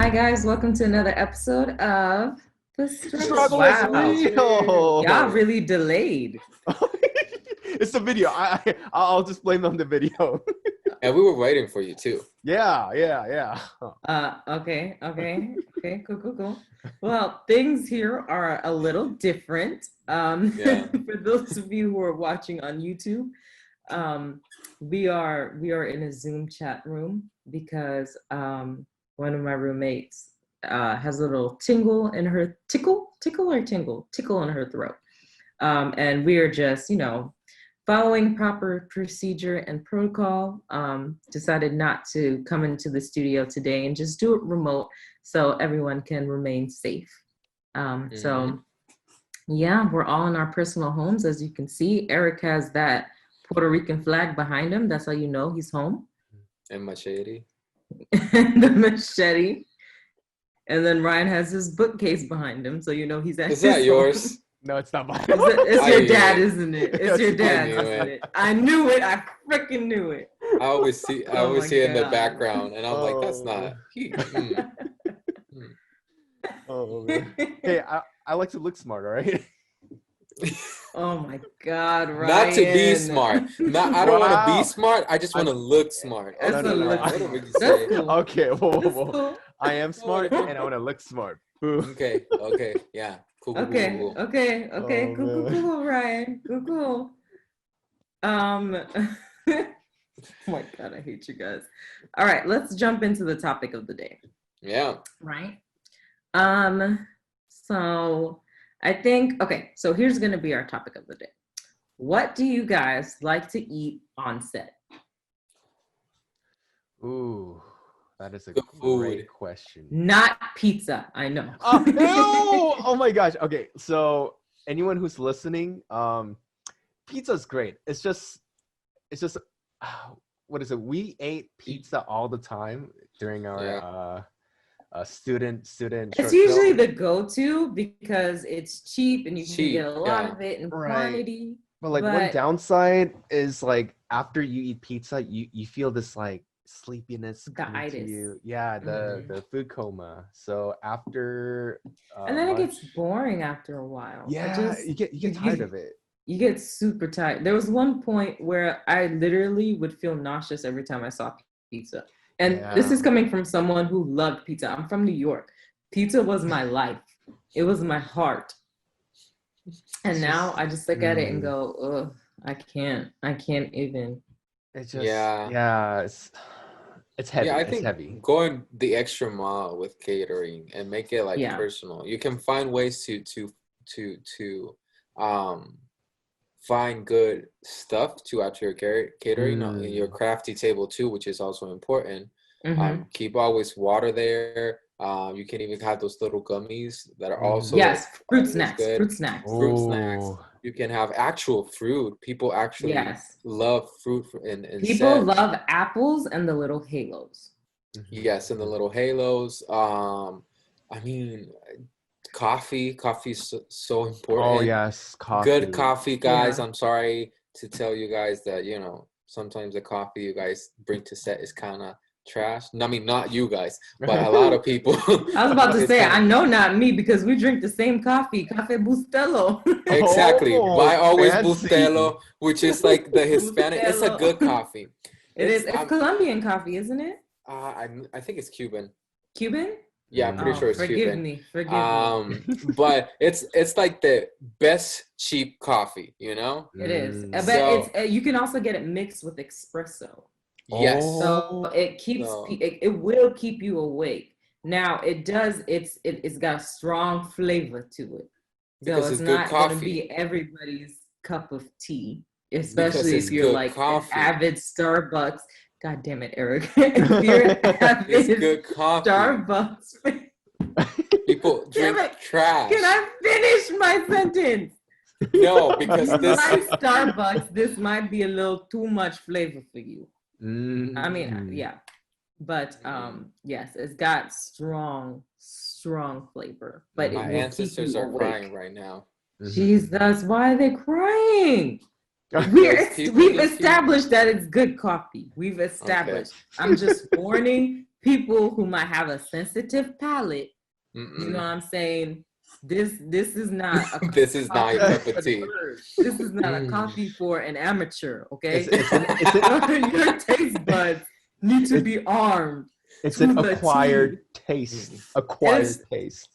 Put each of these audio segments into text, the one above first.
Hi guys, welcome to another episode of The Struggle. Struggle is real. Y'all really delayed. It's the video. I'll just blame on the video. And we were waiting for you too. Yeah. Okay, cool. Well, things here are a little different. For those of you who are watching on YouTube, we are in a Zoom chat room because one of my roommates has a little tickle in her throat. And we are just, following proper procedure and protocol, decided not to come into the studio today and just do it remote so everyone can remain safe. So yeah, we're all in our personal homes. As you can see, Eric has that Puerto Rican flag behind him. That's how you know he's home. And machete. The machete. And then Ryan has his bookcase behind him, so you know he's at Is that yours? No, it's not mine. It's your dad, isn't it? It's your dad, isn't it? I knew it. I freaking knew it. I always see it in the background, and I'm like, that's not. Oh man. Hey, I like to look smart, all right? Oh my God, Ryan. Not to be smart. I don't want to be smart. I just want to look smart. That's Cool. Okay, whoa. I am smart, and I want to look smart. Okay, yeah. Cool. Okay, Oh, cool, Ryan. Cool. Oh my God, I hate you guys. All right, let's jump into the topic of the day. Yeah. Right. So I think, so here's going to be our topic of the day. What do you guys like to eat on set? Ooh, that is a great question. Not pizza, I know. Oh my gosh. Okay, so anyone who's listening, pizza's great. It's just what is it? We ate pizza all the time during our student. It's usually the go-to because it's cheap and you can get a lot of it in quantity. But one downside is after you eat pizza, you feel this sleepiness coming to you. Yeah, the food coma. So after and then lunch, it gets boring after a while. Yeah, you get tired of it. You get super tired. There was one point where I literally would feel nauseous every time I saw pizza. And this is coming from someone who loved pizza. I'm from New York. Pizza was my life. It was my heart. And now I just look at it and go, ugh, I can't even. It's just, it's heavy. Yeah, I it's think heavy. Going the extra mile with catering and make it personal. You can find ways to find good stuff to add to your catering in your crafty table too, which is also important. Keep always water there. You can even have those little gummies that are also fruit snacks. Fruit snacks. You can have actual fruit. People actually love fruit and people love apples and the little halos. Yes, and the little halos. I mean, coffee's so important. Oh yes, coffee. Good coffee, guys. I'm sorry to tell you guys that sometimes the coffee you guys bring to set is kind of trash. I mean, not you guys, but a lot of people. I was about to say, I know not me because we drink the same coffee, Cafe Bustelo. Exactly. Buy always fancy. Bustelo, which is like the Hispanic. It's a good coffee. It's Colombian coffee, isn't it? I think it's Cuban. Cuban? Yeah, I'm pretty sure it's Forgive Cuban. me. But it's like the best cheap coffee, It is. But you can also get it mixed with espresso. Yes. So it keeps it will keep you awake. Now it's got a strong flavor to it. So it's not going to be everybody's cup of tea, especially if you're an avid Starbucks. God damn it, Eric. If you're an avid good coffee. Starbucks. People drink trash. Can I finish my sentence? No, because this Starbucks, this might be a little too much flavor for you. I mean, but yes, it's got strong flavor. But my ancestors are crying right now. Jesus, why are they crying? We've established that it's good coffee. We've established. Okay. I'm just warning people who might have a sensitive palate, you know what I'm saying? This is not a this is not your cup of tea. This is not a coffee for an amateur, okay? Your taste buds need to be armed. It's an acquired taste. Acquired taste.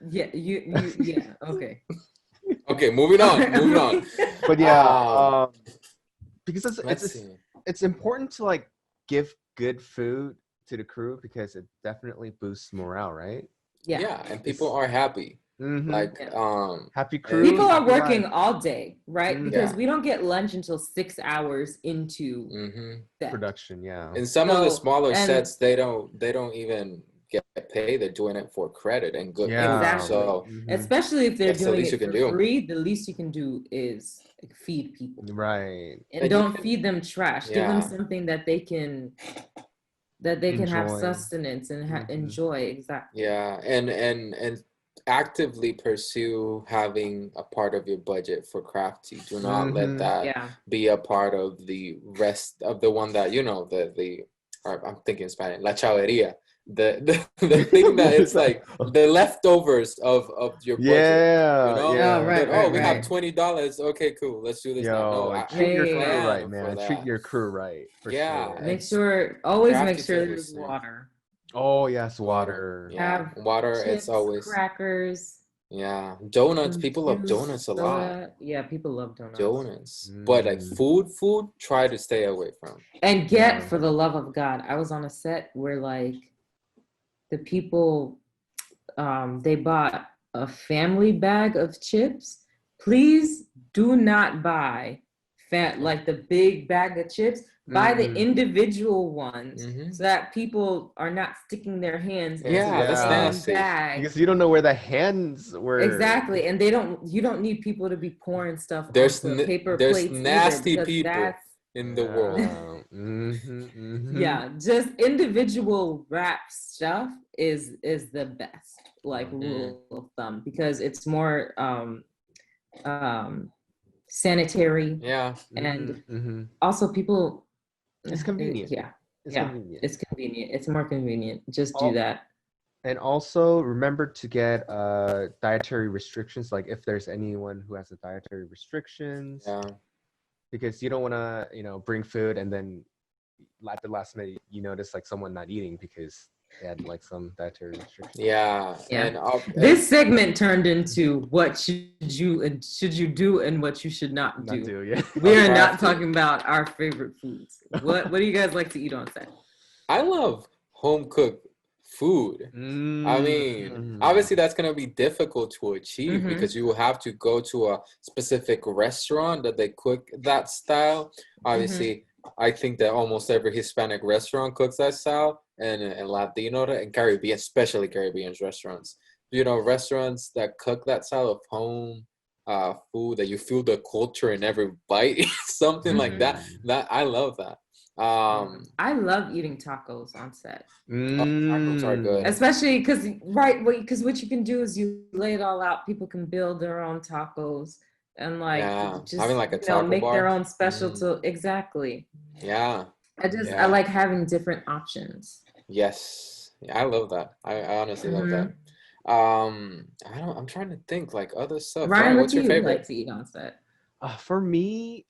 Yeah, yeah, okay. Okay, moving on. But yeah, because it's important to like give good food to the crew because it definitely boosts morale, right? Yeah, and people are happy. Like happy crew. People are working all day, right? Because we don't get lunch until 6 hours into production. Yeah. In some of the smaller sets, they don't even get paid. They're doing it for credit and good. Exactly. So especially if they're doing it for free, do. the least you can do is feed people. Right. And don't feed them trash. Give them something that they can have sustenance and enjoy. Exactly. Yeah, and actively pursue having a part of your budget for crafty. Do not let that be a part of the rest of the one that I'm thinking Spanish, la chaveria. The thing that it's like the leftovers of your budget. Yeah. You know? Yeah. Right, we have $20. Okay, cool. Let's do this now. No, treat your crew right, man. Treat your crew right. Sure. Always make sure there's water. Oh yes, water. Yeah, water. Chips, it's always crackers. Yeah, donuts. People love donuts a lot. Yeah, people love donuts. Donuts, but like food, try to stay away from. And for the love of God, I was on a set where like the people, they bought a family bag of chips. Please do not buy like the big bag of chips. Buy the individual ones so that people are not sticking their hands into the bag. Because you don't know where the hands were. Exactly, and you don't need people to be pouring stuff onto paper plates. There's nasty people in the world. Yeah, just individual wrap stuff is the best, like rule of thumb, because it's more sanitary. Yeah, and also people. It's convenient. Convenient. It's convenient. It's more convenient. Just do that. And also remember to get dietary restrictions. Like if there's anyone who has a dietary restrictions, because you don't want to, bring food and then at the last minute you notice like someone not eating because they had like some dietary restrictions. Yeah. And this segment turned into what should you do and what you should not do. We are not talking about our favorite foods. What do you guys like to eat on set? I love home cooked food. I mean, obviously that's going to be difficult to achieve because you will have to go to a specific restaurant that they cook that style. Obviously, I think that almost every Hispanic restaurant cooks that style, and Latino and Caribbean, especially Caribbean's restaurants. Restaurants that cook that style of home food that you feel the culture in every bite, something like that. That I love that. I love eating tacos on set. Tacos are good, especially because what you can do is you lay it all out. People can build their own tacos and just having like a taco make bar. their own special. Exactly. Yeah. I like having different options. Yes, I love that. I honestly love that. I'm trying to think like other stuff. Ryan, what's your favorite? Like to eat on set? For me,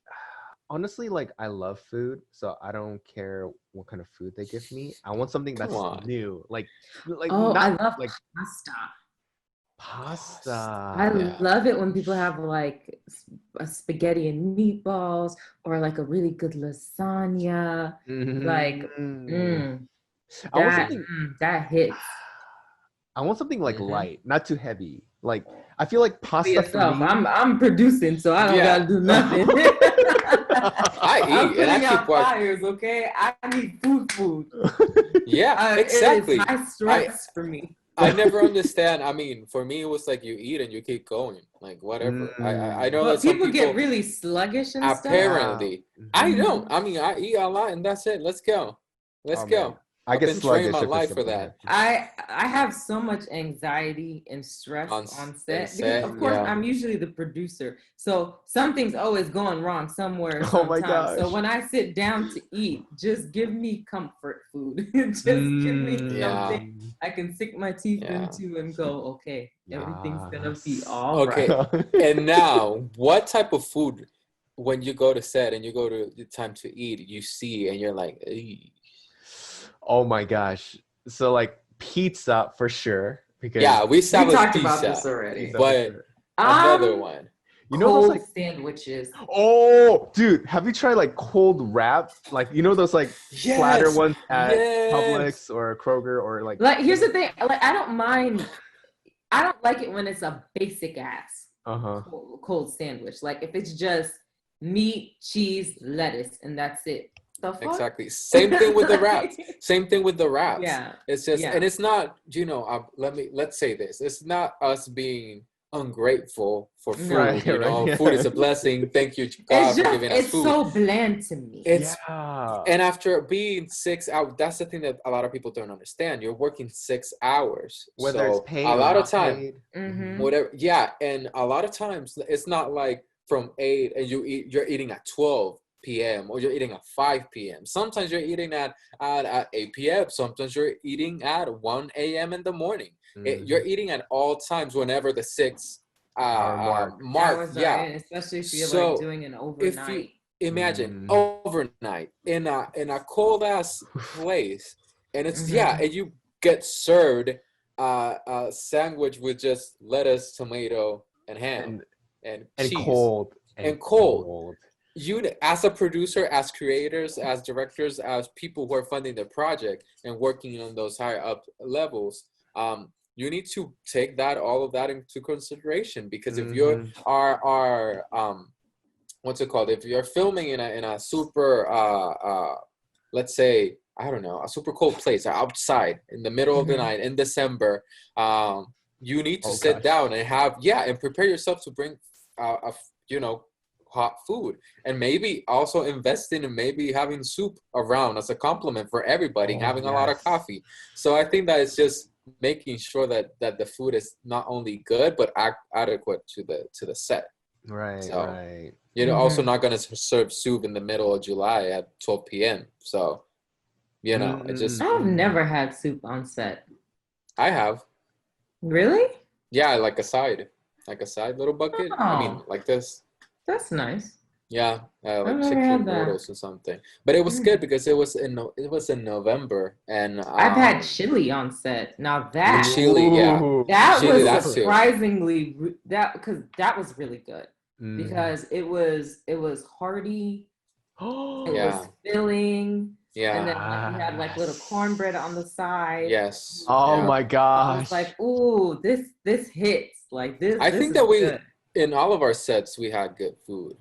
honestly, like I love food, so I don't care what kind of food they give me. I want something that's new. Like I love like pasta. I love it when people have like a spaghetti and meatballs or like a really good lasagna. That hits. I want something like light, not too heavy. Like I feel like pasta for me. I'm producing, so I don't gotta do nothing. I eat I'm putting out fires, okay? I need food. Yeah, exactly. It's high stress for me. I never understand. I mean, for me, it was like you eat and you keep going, like whatever. I know that people get really sluggish and apparently, stuff. I don't. I mean, I eat a lot and that's it. Let's go. I I've get been training sluggish my if it's life for something that. heavy. I have so much anxiety and stress on set because of course I'm usually the producer, so something's always going wrong somewhere Oh my sometimes. So gosh. when I sit down to eat, just give me comfort food. Just give me something I can sink my teeth into and go, okay, everything's gonna be all right. And now, what type of food, when you go to set and you go to the time to eat, you see and you're like, "Eey." Oh my gosh. So like pizza for sure. Because yeah, we established talked about pizza, this already. pizza for but sure. another one. You know cold those like sandwiches. oh dude, have you tried like cold wrap? Like you know those like platter ones at Publix or Kroger or like here's the thing, like I don't like it when it's a basic ass cold sandwich. Like if it's just meat, cheese, lettuce, and that's it. The fuck? Exactly. Same thing with the wraps. Same thing with the wraps. Yeah. It's just, and it's not, let's say this. It's not us being ungrateful for food. Right. Food is a blessing. Thank you, God, for giving us food. It's so bland to me. And after being 6 hours, that's the thing that a lot of people don't understand. You're working 6 hours. Whether it's paid a lot or of time, whatever. Yeah, and a lot of times it's not like from 8 and you're eating at 12 p.m. or you're eating at 5 p.m. Sometimes you're eating at 8 p.m. Sometimes you're eating at 1 a.m. in the morning. You're eating at all times whenever the 6 hour mark. Yeah, especially if you're like doing an overnight. If you imagine overnight in a cold ass place, and it's and you get served a sandwich with just lettuce, tomato, and ham and cheese cold and cold. You, as a producer, as creators, as directors, as people who are funding the project and working on those higher up levels, you need to take all of that into consideration, because if you are what's it called? If you're filming in a super let's say, I don't know, a super cold place outside in the middle of the night in December, you need to sit down and and prepare yourself to bring hot food, and maybe also investing in maybe having soup around as a compliment for everybody, having a lot of coffee. So I think that it's just making sure that the food is not only good but adequate to the set. Right. You're also not going to serve soup in the middle of July at 12 p.m. So it just. I've never had soup on set. I have. Really? Yeah, like a side little bucket. I mean, like this. That's nice. Yeah, like chicken noodles or something. But it was good because it was in November, and I've had chili on set. Now that chili, that was surprisingly because that was really good because it was hearty. It was filling. Yeah. And then you had like little cornbread on the side. Yes. Oh my gosh. I was like, ooh, this hits. Like this. I think that in all of our sets we had good food.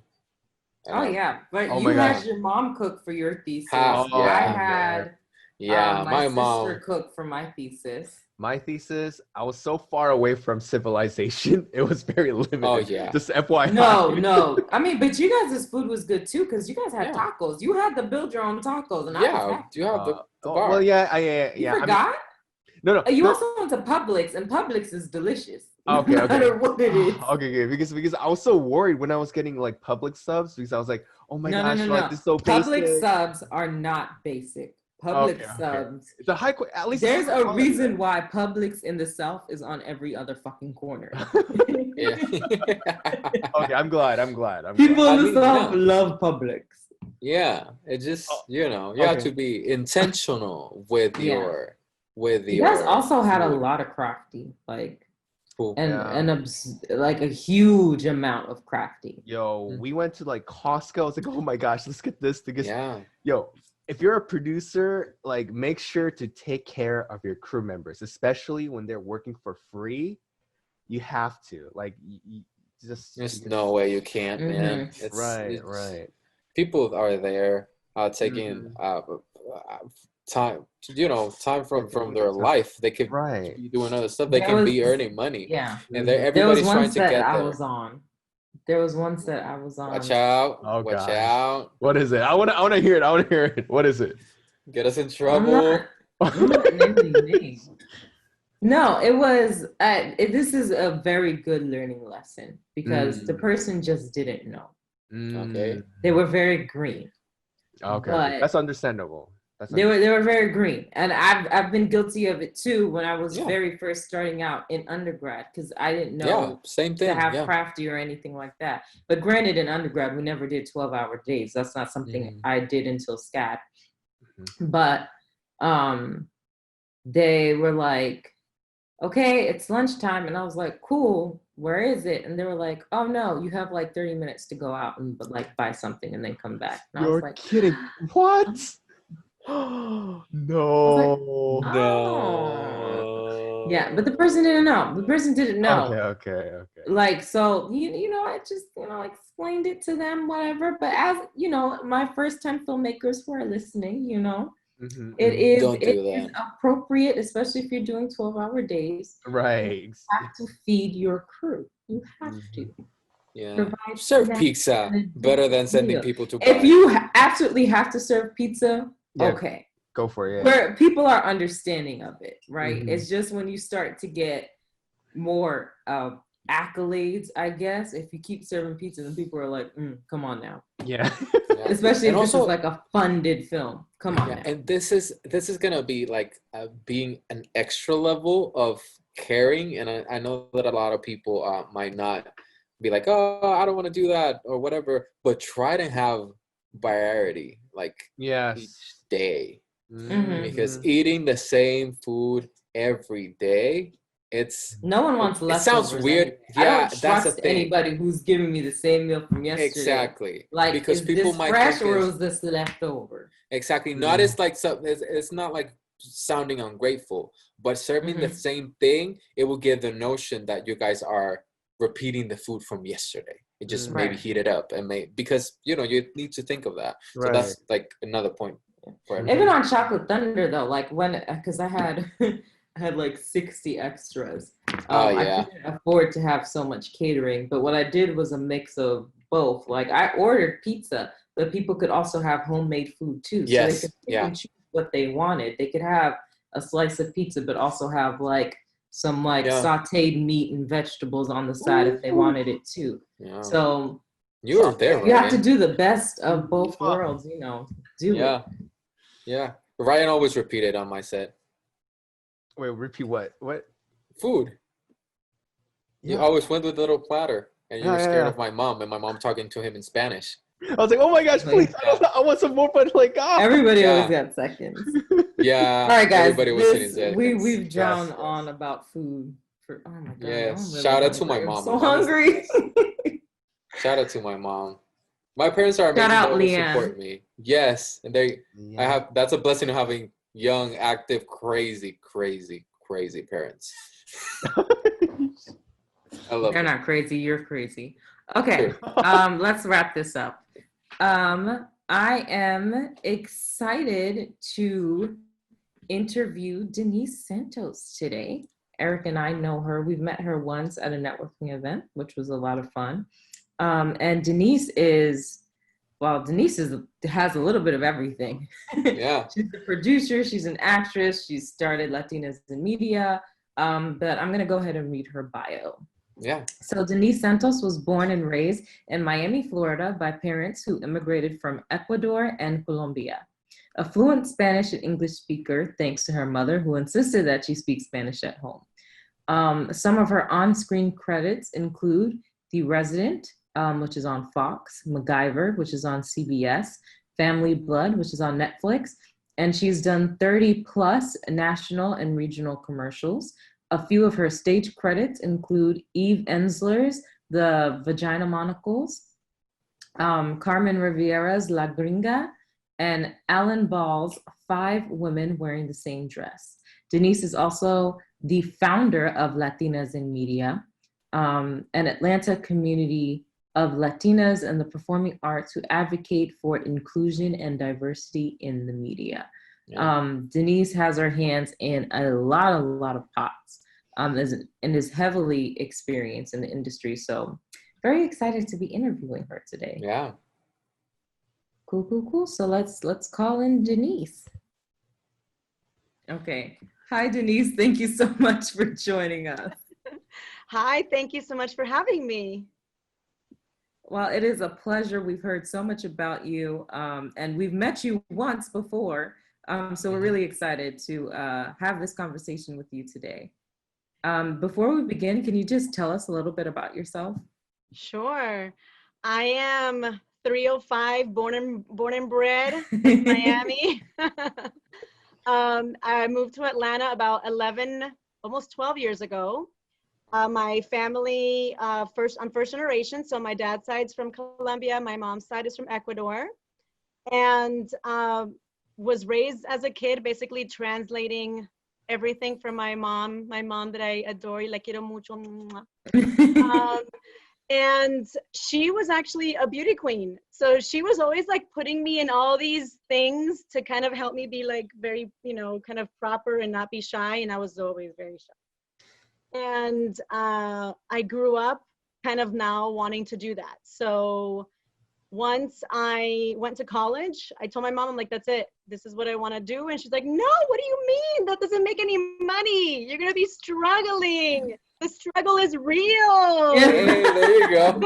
Yeah, but you had your mom cook for your thesis. I had my mom sister cooked for my thesis. My thesis, I was so far away from civilization, it was very limited. Oh yeah. Just FYI. No. I mean, but you guys' food was good too, because you guys had tacos. You had to build your own tacos, and you have the bar. Well, yeah. You forgot? No. You also went to Publix, and Publix is delicious. Okay. No matter what it is. Okay, because I was so worried when I was getting like Publix subs, because I was like, oh my gosh, like this is so basic. Publix subs are not basic. Publix subs. It's a high at least there's a reason why Publix in the South is on every other fucking corner. Okay, I'm glad. People in the South love Publix. Yeah, it just you have to be intentional with your. You guys also had a lot of crafty, like. Cool. And like a huge amount of crafty. Yo, we went to like Costco. I was like, oh my gosh, let's get this. Yo, if you're a producer, like make sure to take care of your crew members, especially when they're working for free. You have to there's no way you can't, man. It's, right. People are there taking time from their life. They could be doing other stuff. They can be earning money. Yeah. And everybody's trying to get there. There was one set I was on. Watch out. Watch out. What is it? I wanna hear it. What is it? Get us in trouble. Name. No, it was. This is a very good learning lesson because the person just didn't know. Okay. They were very green. Okay. That's understandable. They were very green, and I've been guilty of it too when I was very first starting out in undergrad because I didn't know same thing. to have crafty or anything like that. But granted, in undergrad we never did 12-hour days. That's not something I did until SCAD. But they were like, okay, it's lunchtime, and I was like, cool, where is it? And they were like, oh no, you have like 30 minutes to go out and like buy something and then come back. And I was like, kidding. What? No. No. Yeah, but the person didn't know. The person didn't know. Okay. Like, so, I just, explained it to them, whatever. But as, my first time filmmakers who are listening, it is appropriate, especially if you're doing 12-hour days. Right. You have to feed your crew. You have to. Yeah. Serve pizza better than sending people to buy. If you absolutely have to serve pizza, okay. Go for it. Where people are understanding of it, right? It's just when you start to get more accolades, I guess, if you keep serving pizza, then people are like, come on now. Yeah. Especially if this is like a funded film. Come on now. And this is gonna be like being an extra level of caring, and I know that a lot of people might not be like, oh, I don't want to do that or whatever, but try to have variety, like each day. Because eating the same food every day, no one wants leftovers. It sounds weird. Anyway. I don't trust anybody who's giving me the same meal from yesterday. Exactly. Like, because is people this might fresh think or is this leftover? Exactly. Not as like it's not like sounding ungrateful, but serving the same thing, it will give the notion that you guys are repeating the food from yesterday. It just maybe heat it up and because you need to think of that. So that's like another point. Even on Chocolate Thunder though, like because I had like 60 extras. I couldn't afford to have so much catering, but what I did was a mix of both. Like I ordered pizza, but people could also have homemade food too. So they could pick and choose what they wanted. They could have a slice of pizza, but also have like some sauteed meat and vegetables on the side if they wanted it too. Yeah. So you were there, you have to do the best of both worlds, do it. Yeah. Ryan always repeated on my set. Wait, repeat what? What? Food. You always went with a little platter, and you were scared of my mom, and my mom talking to him in Spanish. I was like, oh my gosh, please, I want some more, but like, everybody always got seconds. Yeah. All right, guys. Everybody was sitting seconds. We've drowned on about food for. Oh my god. Yes. Really shout out to my mom. I'm so hungry. Shout out to my mom. My parents are amazing. Shout out, Leanne. Support me. Yes, and that's a blessing of having young, active, crazy parents. I love They're not crazy. You're crazy. Okay. Let's wrap this up. I am excited to interview Denise Santos today. Eric and I know her. We've met her once at a networking event, which was a lot of fun. And Denise has a little bit of everything. Yeah. She's a producer, she's an actress, she started Latinas in Media, but I'm going to go ahead and read her bio. Yeah. So Denise Santos was born and raised in Miami, Florida by parents who immigrated from Ecuador and Colombia. A fluent Spanish and English speaker, thanks to her mother, who insisted that she speak Spanish at home. Some of her on-screen credits include The Resident, which is on Fox, MacGyver, which is on CBS, Family Blood, which is on Netflix, and she's done 30 plus national and regional commercials. A few of her stage credits include Eve Ensler's The Vagina Monologues, Carmen Rivera's La Gringa, and Alan Ball's 5 Women Wearing the Same Dress. Denise is also the founder of Latinas in Media, an Atlanta community of Latinas in the performing arts who advocate for inclusion and diversity in the media. Yeah. Denise has her hands in a lot of pots and is heavily experienced in the industry. So very excited to be interviewing her today. Yeah. Cool. So let's call in Denise. Okay. Hi, Denise. Thank you so much for joining us. Hi, thank you so much for having me. Well, it is a pleasure. We've heard so much about you, and we've met you once before. So we're really excited to have this conversation with you today. Before we begin, can you just tell us a little bit about yourself? Sure. I am 305, born and bred in Miami. I moved to Atlanta about 11, almost 12 years ago. My family, I'm first generation, so my dad's side's from Colombia, my mom's side is from Ecuador, and was raised as a kid basically translating everything from my mom that I adore, la quiero mucho. And she was actually a beauty queen. So she was always like putting me in all these things to kind of help me be like very, kind of proper and not be shy. And I was always very shy. And I grew up kind of now wanting to do that. So once I went to college, I told my mom, I'm like, that's it. This is what I want to do. And she's like, no, what do you mean? That doesn't make any money. You're going to be struggling. The struggle is real. Hey, there you go.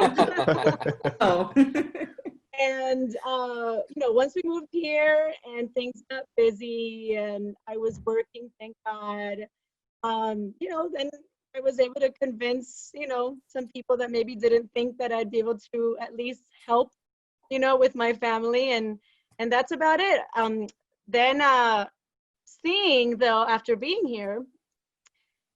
Oh. And, once we moved here and things got busy and I was working, thank God, then I was able to convince, some people that maybe didn't think that I'd be able to at least help, with my family. And that's about it. Then seeing though, after being here,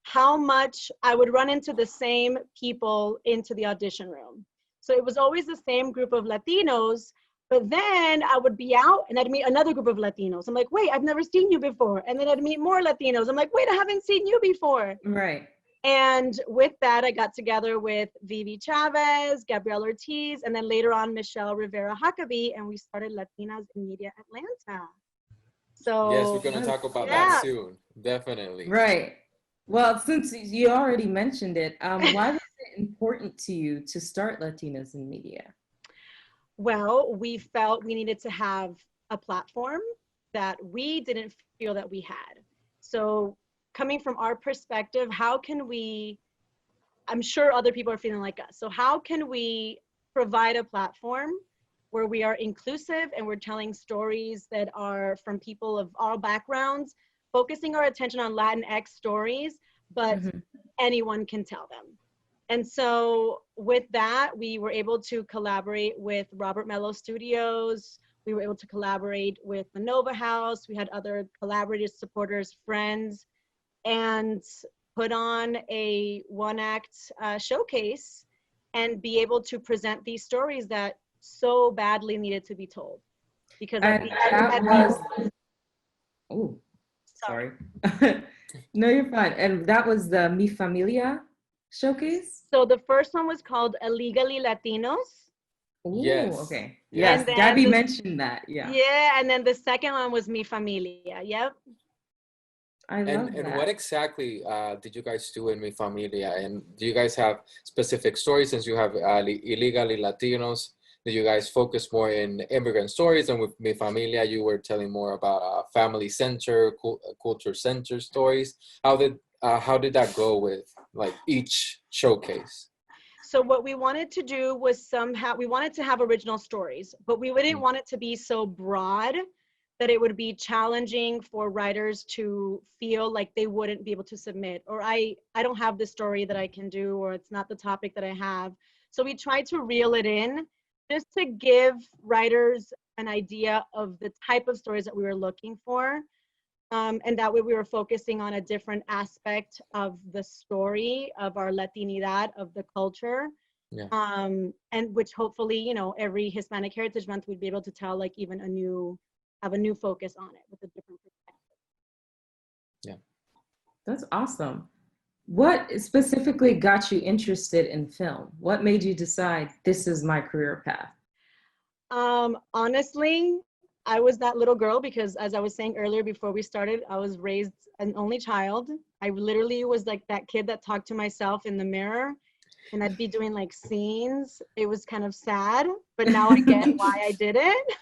how much I would run into the same people into the audition room. So it was always the same group of Latinos, but then I would be out and I'd meet another group of Latinos. I'm like, wait, I've never seen you before. And then I'd meet more Latinos. I'm like, wait, I haven't seen you before. Right. And with that, I got together with Vivi Chavez, Gabrielle Ortiz, and then later on, Michelle Rivera Huckabee, and we started Latinas in Media Atlanta. So yes, we're going to talk about that soon. Definitely. Right. Well, since you already mentioned it, why was it important to you to start Latinas in Media? Well, we felt we needed to have a platform that we didn't feel that we had. So coming from our perspective, how can we, I'm sure other people are feeling like us. So how can we provide a platform where we are inclusive and we're telling stories that are from people of all backgrounds, focusing our attention on Latinx stories, but anyone can tell them. And so with that, we were able to collaborate with Robert Mello Studios. We were able to collaborate with the Nova House. We had other collaborators, supporters, friends, and put on a one-act showcase and be able to present these stories that so badly needed to be told. Because oh, sorry. No, you're fine. And that was the Mi Familia showcase? So the first one was called Illegally Latinos. Ooh, yes. Okay. Yes, Gabby mentioned that. Yeah. Yeah, and then the second one was Mi Familia. Yep. I love that. And what exactly did you guys do in Mi Familia? And do you guys have specific stories since you have illegally Latinos? Did you guys focus more in immigrant stories? And with Mi Familia, you were telling more about family center, culture center stories. How did that go with like each showcase? So what we wanted to do was we wanted to have original stories, but we didn't want it to be so broad that it would be challenging for writers to feel like they wouldn't be able to submit, or I don't have the story that I can do, or it's not the topic that I have. So we tried to reel it in just to give writers an idea of the type of stories that we were looking for. And that way we were focusing on a different aspect of the story of our Latinidad, of the culture. Yeah. And which hopefully, every Hispanic Heritage Month we'd be able to tell like even have a new focus on it with a different perspective. Yeah. That's awesome. What specifically got you interested in film? What made you decide this is my career path? Honestly, I was that little girl because, as I was saying earlier before we started, I was raised an only child. I literally was like that kid that talked to myself in the mirror, and I'd be doing like scenes. It was kind of sad, but now I get why I did it.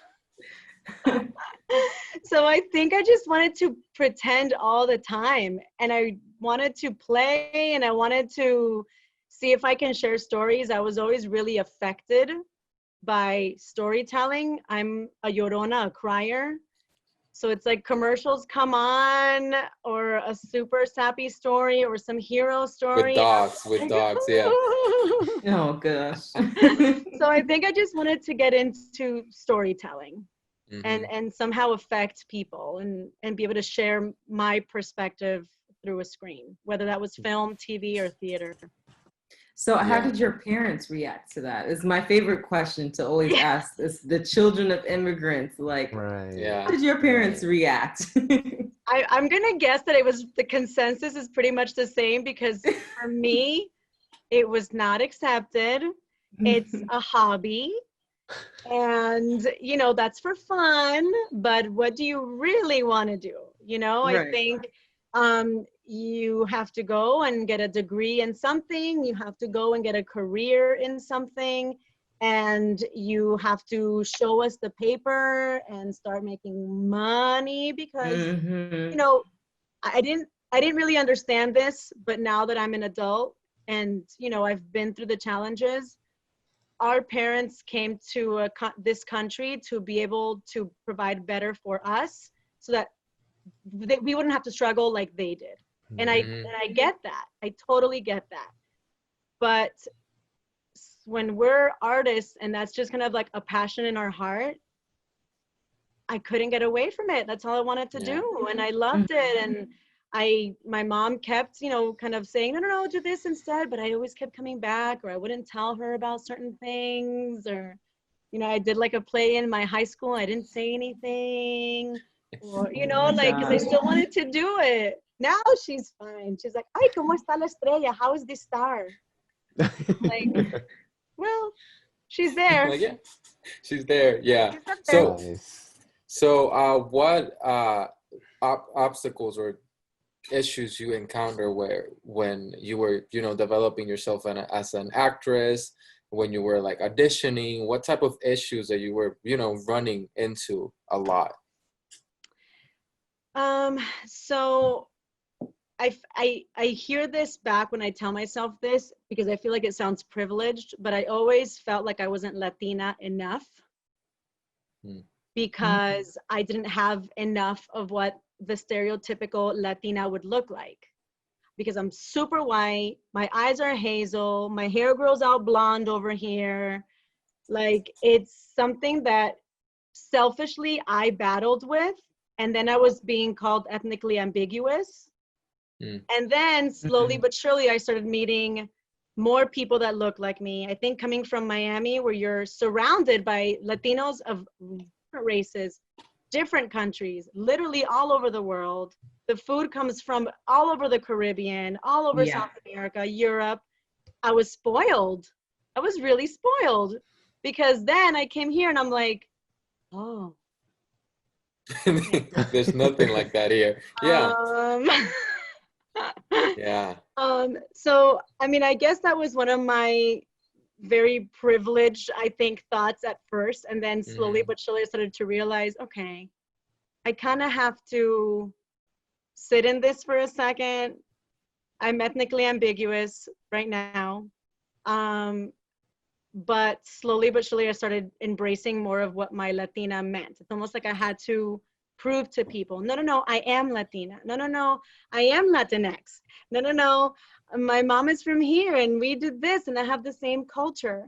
So I think I just wanted to pretend all the time, and I wanted to play, and I wanted to see if I can share stories. I was always really affected by storytelling. I'm a llorona, a crier. So it's like commercials come on, or a super sappy story, or some hero story. With dogs, yeah. Oh gosh. So I think I just wanted to get into storytelling. Mm-hmm. And somehow affect people and be able to share my perspective through a screen, whether that was film, TV, or theater. So how did your parents react to that? It's my favorite question to always ask. Is the children of immigrants, like, how did your parents react? I'm gonna guess that the consensus is pretty much the same, because for me, it was not accepted. It's a hobby. And, that's for fun, but what do you really want to do? Right. I think you have to go and get a degree in something. You have to go and get a career in something. And you have to show us the paper and start making money, because, I didn't really understand this, but now that I'm an adult and, I've been through the challenges, our parents came to this country to be able to provide better for us, so that we wouldn't have to struggle like they did. And I get that. I totally get that. But when we're artists and that's just kind of like a passion in our heart, I couldn't get away from it. That's all I wanted to do. And I loved it. And my mom kept, kind of saying, no, do this instead. But I always kept coming back, or I wouldn't tell her about certain things, or, I did like a play in my high school. I didn't say anything, or, because I still wanted to do it. Now she's fine. She's like, ay, ¿cómo está la estrella? How is the star? Like, well, she's there. Like, yeah, she's there. Yeah. So what obstacles or issues you encounter when you were developing yourself as an actress, when you were like auditioning? What type of issues that you were running into a lot? So I hear this back when I tell myself this, because I feel like it sounds privileged, but I always felt like I wasn't Latina enough, because I didn't have enough of what the stereotypical Latina would look like. Because I'm super white, my eyes are hazel, my hair grows out blonde over here. Like, it's something that selfishly I battled with. And then I was being called ethnically ambiguous. And then slowly but surely, I started meeting more people that look like me. I think coming from Miami, where you're surrounded by Latinos of different races, different countries, literally all over the world. The food comes from all over the Caribbean, all over South America, Europe. I was spoiled. I was really spoiled, because then I came here and I'm like, oh. There's nothing like that here. Yeah. So, I mean, I guess that was one of my very privileged, I think, thoughts at first. And then slowly but surely I started to realize, okay, I kind of have to sit in this for a second. I'm ethnically ambiguous right now. But slowly but surely I started embracing more of what my Latina meant. It's almost like I had to prove to people, no, I am Latina. No, I am Latinx. No, my mom is from here and we did this and I have the same culture.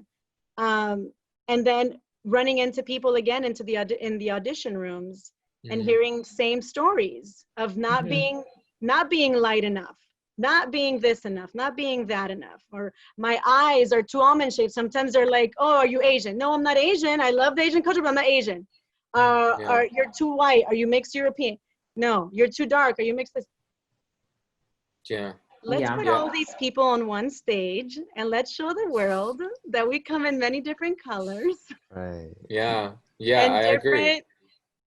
And then running into people again in the audition rooms and hearing same stories of not being light enough, not being this enough, not being that enough, or my eyes are too almond shaped. Sometimes they're like, oh, are you Asian? No, I'm not Asian. I love the Asian culture, but I'm not Asian. Or you're too white. Are you mixed European? No, you're too dark. Are you mixed this? Let's put all these people on one stage and let's show the world that we come in many different colors. Right. Yeah, and I agree.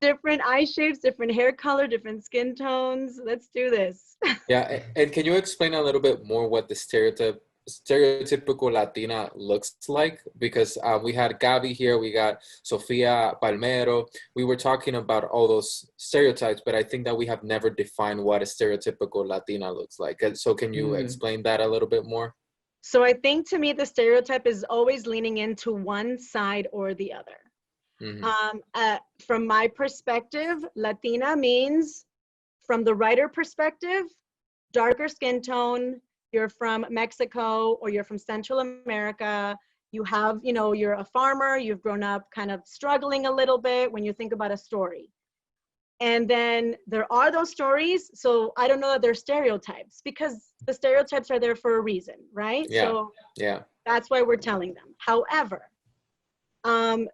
Different eye shapes, different hair color, different skin tones. Let's do this. Yeah, and can you explain a little bit more what the stereotype stereotypical Latina looks like, because we had Gabi here, we got Sofia Palmero. We were talking about all those stereotypes, but I think that we have never defined what a stereotypical Latina looks like. So can you explain that a little bit more? So I think to me, the stereotype is always leaning into one side or the other. From my perspective, Latina means, from the writer perspective, darker skin tone, you're from Mexico or you're from Central America, you have, you know, you're a farmer, you've grown up kind of struggling a little bit when you think about a story. And then there are those stories, so I don't know that they're stereotypes, because the stereotypes are there for a reason, right? Yeah. So that's why we're telling them. However,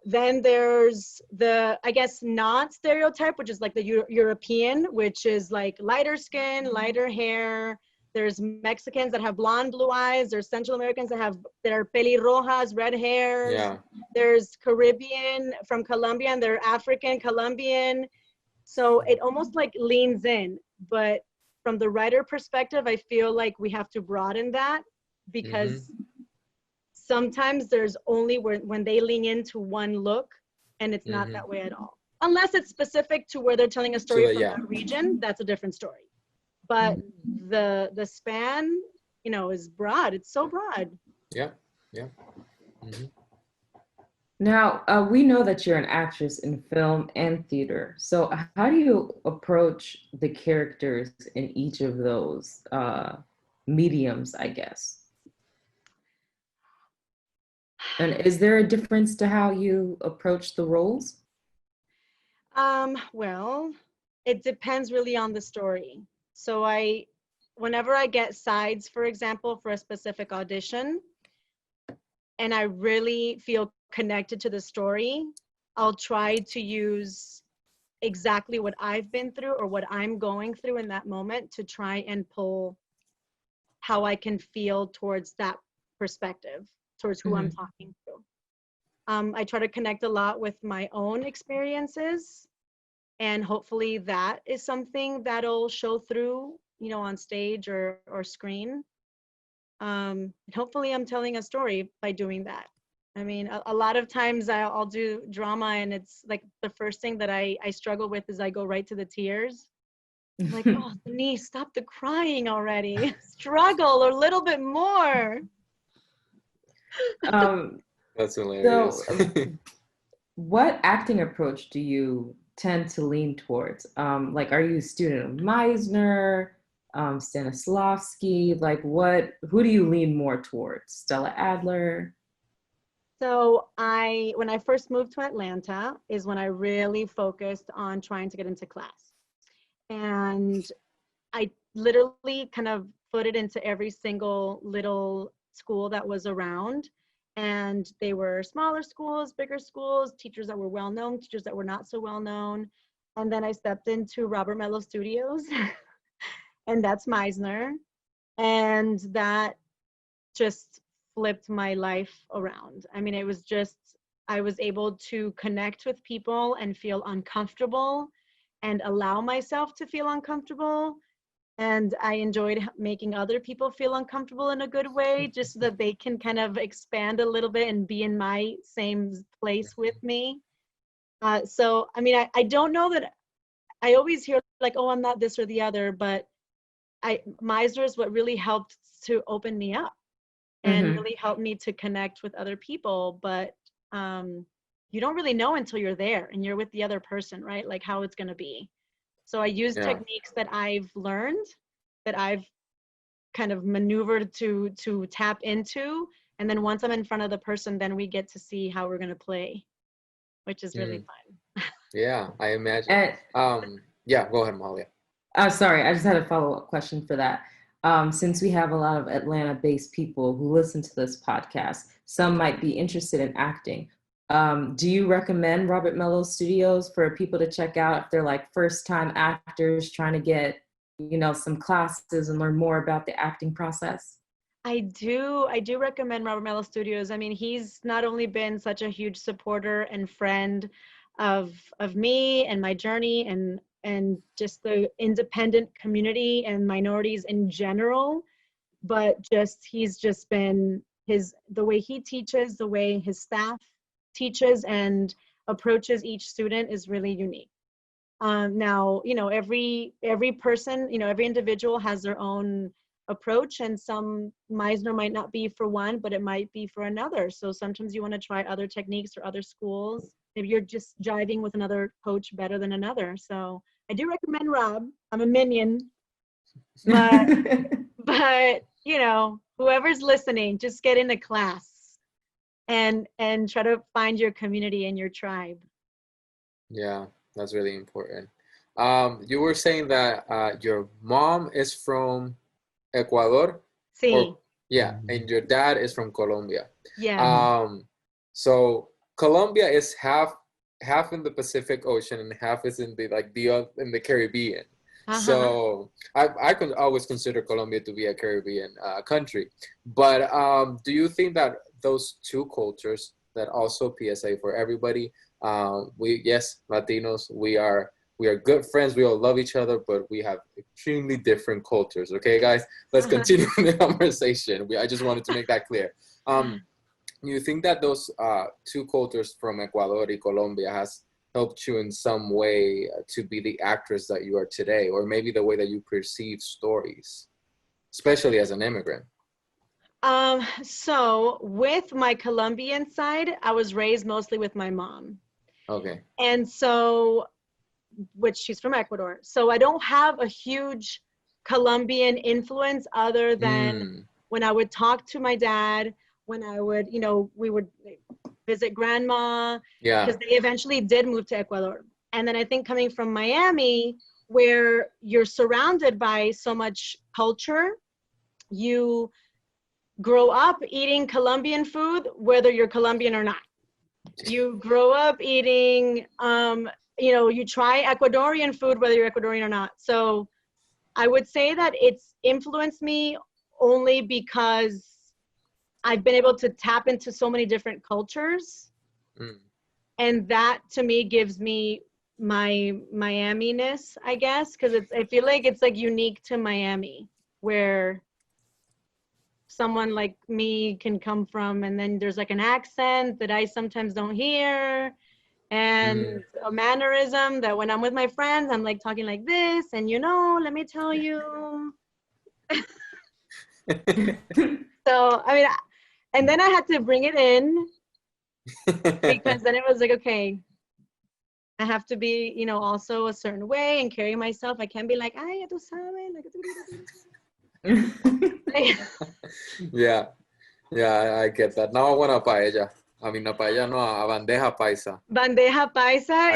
then there's the, I guess, not stereotype, which is like the European, which is like lighter skin, lighter hair. There's Mexicans that have blonde, blue eyes. There's Central Americans that are pelirrojas, red hairs. Yeah. There's Caribbean from Colombia, and they're African, Colombian. So it almost like leans in. But from the writer perspective, I feel like we have to broaden that, because sometimes there's only when they lean into one look, and it's not that way at all. Unless it's specific to where they're telling a story from that region, that's a different story. But the span, you know, is broad. It's so broad. Yeah. Now, we know that you're an actress in film and theater. So how do you approach the characters in each of those mediums, I guess? And is there a difference to how you approach the roles? Well, it depends really on the story. So whenever I get sides, for example, for a specific audition, and I really feel connected to the story, I'll try to use exactly what I've been through or what I'm going through in that moment to try and pull how I can feel towards that perspective, towards who I'm talking to. I try to connect a lot with my own experiences, and hopefully that is something that'll show through, you know, on stage or screen. Hopefully I'm telling a story by doing that. I mean, a lot of times I'll do drama, and it's like the first thing that I struggle with is I go right to the tears. I'm like, oh, Denise, stop the crying already. Struggle a little bit more. That's hilarious. So, what acting approach do you tend to lean towards? Like, are you a student of Meisner, Stanislavski? Like, who do you lean more towards? Stella Adler? So when I first moved to Atlanta is when I really focused on trying to get into class. And I literally kind of footed into every single little school that was around. And they were smaller schools, bigger schools, teachers that were well-known, teachers that were not so well-known. And then I stepped into Robert Mello Studios, and that's Meisner. And that just flipped my life around. I mean, it was just, I was able to connect with people and feel uncomfortable and allow myself to feel uncomfortable. And I enjoyed making other people feel uncomfortable in a good way, just so that they can kind of expand a little bit and be in my same place with me. So, I mean, I don't know that, I always hear like, oh, I'm not this or the other, but Meisner is what really helped to open me up and really helped me to connect with other people. But you don't really know until you're there and you're with the other person, right? Like how it's going to be. So I use techniques that I've learned, that I've kind of maneuvered to tap into. And then once I'm in front of the person, then we get to see how we're going to play, which is really fun. Yeah, I imagine. Yeah, go ahead, Malia. Sorry, I just had a follow-up question for that. Since we have a lot of Atlanta-based people who listen to this podcast, some might be interested in acting. Do you recommend Robert Mello Studios for people to check out if they're like first-time actors trying to get, you know, some classes and learn more about the acting process? I do recommend Robert Mello Studios. I mean, he's not only been such a huge supporter and friend of me and my journey and just the independent community and minorities in general, but he's just been the way he teaches, the way his staff teaches and approaches each student is really unique. Now, every person, every individual has their own approach, and some Meisner might not be for one, but it might be for another. So sometimes you want to try other techniques or other schools. Maybe you're just jiving with another coach better than another. So I do recommend Rob. I'm a minion, but whoever's listening, just get into class and try to find your community and your tribe. Yeah, that's really important. You were saying that your mom is from Ecuador? Sí. Yeah, and your dad is from Colombia. Yeah. So Colombia is half in the Pacific Ocean and half is in the Caribbean. So I could always consider Colombia to be a Caribbean country. But do you think that those two cultures, that also PSA for everybody, Latinos, we are good friends, we all love each other, but we have extremely different cultures. Okay, guys, let's continue the conversation. I just wanted to make that clear. You think that those two cultures from Ecuador and Colombia has helped you in some way to be the actress that you are today, or maybe the way that you perceive stories, especially as an immigrant? So with my Colombian side, I was raised mostly with my mom. Okay. And so, which she's from Ecuador. So I don't have a huge Colombian influence other than when I would talk to my dad, when I would, we would visit grandma, because they eventually did move to Ecuador. And then I think coming from Miami, where you're surrounded by so much culture, you grow up eating Colombian food, whether you're Colombian or not. You grow up eating, you try Ecuadorian food, whether you're Ecuadorian or not. So I would say that it's influenced me only because I've been able to tap into so many different cultures. And that to me gives me my Miami-ness, I guess, because I feel like it's like unique to Miami, where someone like me can come from, and then there's like an accent that I sometimes don't hear, and a mannerism that when I'm with my friends, I'm like talking like this, and let me tell you. So, I mean, and then I had to bring it in because then it was like, okay, I have to be, also a certain way and carry myself. I can't be like, ay, tú sabes. Yeah, I get that. Now I want a paella. I mean, a paella, no, a bandeja paisa. Bandeja paisa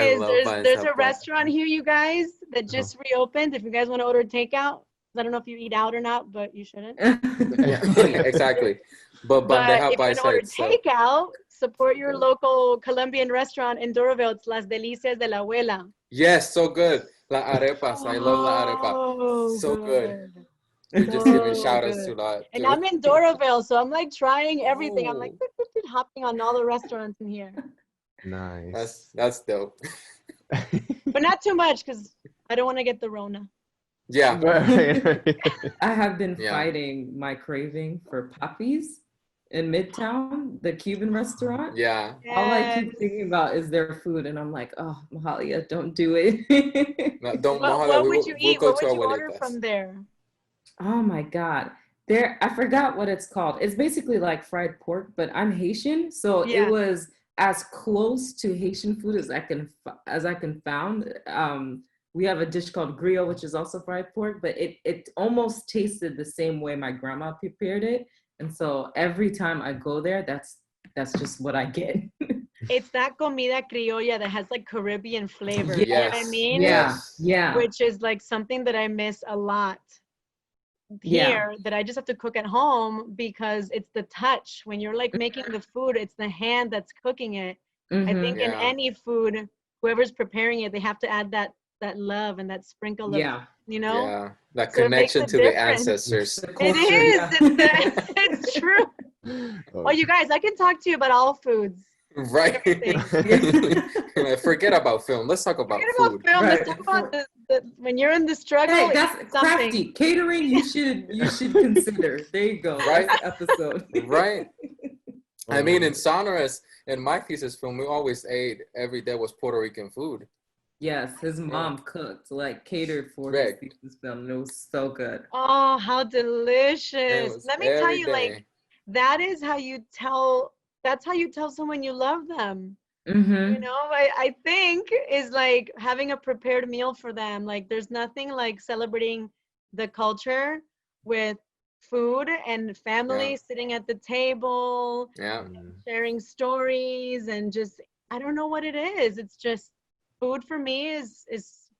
there's a paisa. restaurant here, you guys, that just reopened. If you guys want to order takeout, I don't know if you eat out or not, but you shouldn't. Yeah, exactly. But bandeja if paisa you order takeout, support your local Colombian restaurant in Doraville. It's Las Delicias de la Abuela. Yes, so good. La arepas. I love la arepa. So good. You're just giving shout outs to that. And I'm in Doraville, so I'm like trying everything. I'm like hopping on all the restaurants in here. Nice. That's dope. But not too much, because I don't want to get the Rona. Yeah. I have been fighting my craving for Papi's in Midtown, the Cuban restaurant. Yeah. All I keep thinking about is their food, and I'm like, oh, Mahalia, don't do it. No, don't. What would you eat? What would you order from there? Oh my God. I forgot what it's called. It's basically like fried pork, but I'm Haitian, so it was as close to Haitian food as I can found. We have a dish called griot, which is also fried pork, but it almost tasted the same way my grandma prepared it. And so every time I go there, that's just what I get. It's that comida criolla that has like Caribbean flavor. Yes. You know what I mean? Yeah. Which is like something that I miss a lot here, that I just have to cook at home, because it's the touch. When you're like making the food, it's the hand that's cooking it. I think in any food, whoever's preparing it, they have to add that love and that sprinkle of, that connection to the ancestors. It's true. Oh, you guys, I can talk to you about all foods. Right. Forget about film. Let's talk about food. Let's talk about when you're in the struggle, Hey, that's something. crafty catering. You should consider. There you go. Right? That's the episode. Right. I mean, in Sonorous, in my thesis film, we always ate every day was Puerto Rican food. Yes, his mom cooked, like catered for his thesis film. And it was so good. Oh, how delicious! Let me tell you, like that's how you tell someone you love them. Mm-hmm. You know, I think is like having a prepared meal for them. Like there's nothing like celebrating the culture with food and family sitting at the table, sharing stories, and just I don't know what it is. It's just food for me is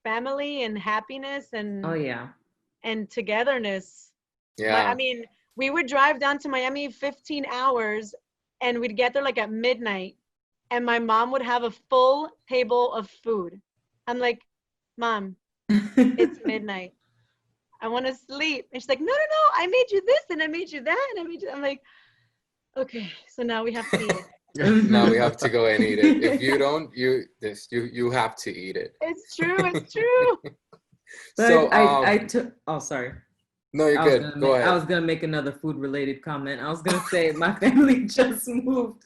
family and happiness and and togetherness. I mean, we would drive down to Miami 15 hours and we'd get there like at midnight and my mom would have a full table of food. I'm like, Mom, it's midnight. I want to sleep. And she's like, no, I made you this and I made you that and I made you. I'm like, okay, so now we have to eat it. Now we have to go and eat it. If you don't, you have to eat it. It's true. It's true. But so I took. Oh, sorry. No, you're good. Go ahead. I was gonna make another food-related comment. I was gonna say my family just moved.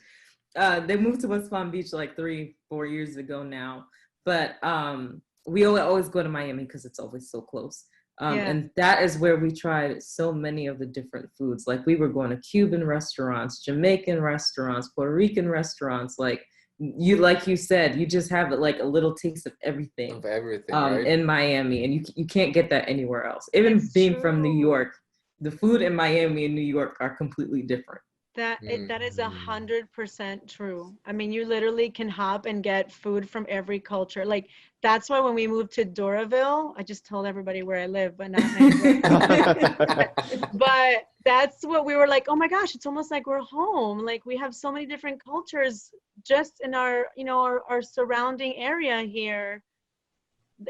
They moved to West Palm Beach like 3-4 years ago now. But we always go to Miami because it's always so close. And that is where we tried so many of the different foods. Like we were going to Cuban restaurants, Jamaican restaurants, Puerto Rican restaurants. Like you said, you just have like a little taste of everything. Of everything, right? In Miami, and you can't get that anywhere else. Even being from New York, the food in Miami and New York are completely different. That is 100% true. I mean, you literally can hop and get food from every culture. Like that's why when we moved to Doraville, I just told everybody where I live, but not. But that's what we were like. Oh my gosh, it's almost like we're home. Like we have so many different cultures just in our, our surrounding area here.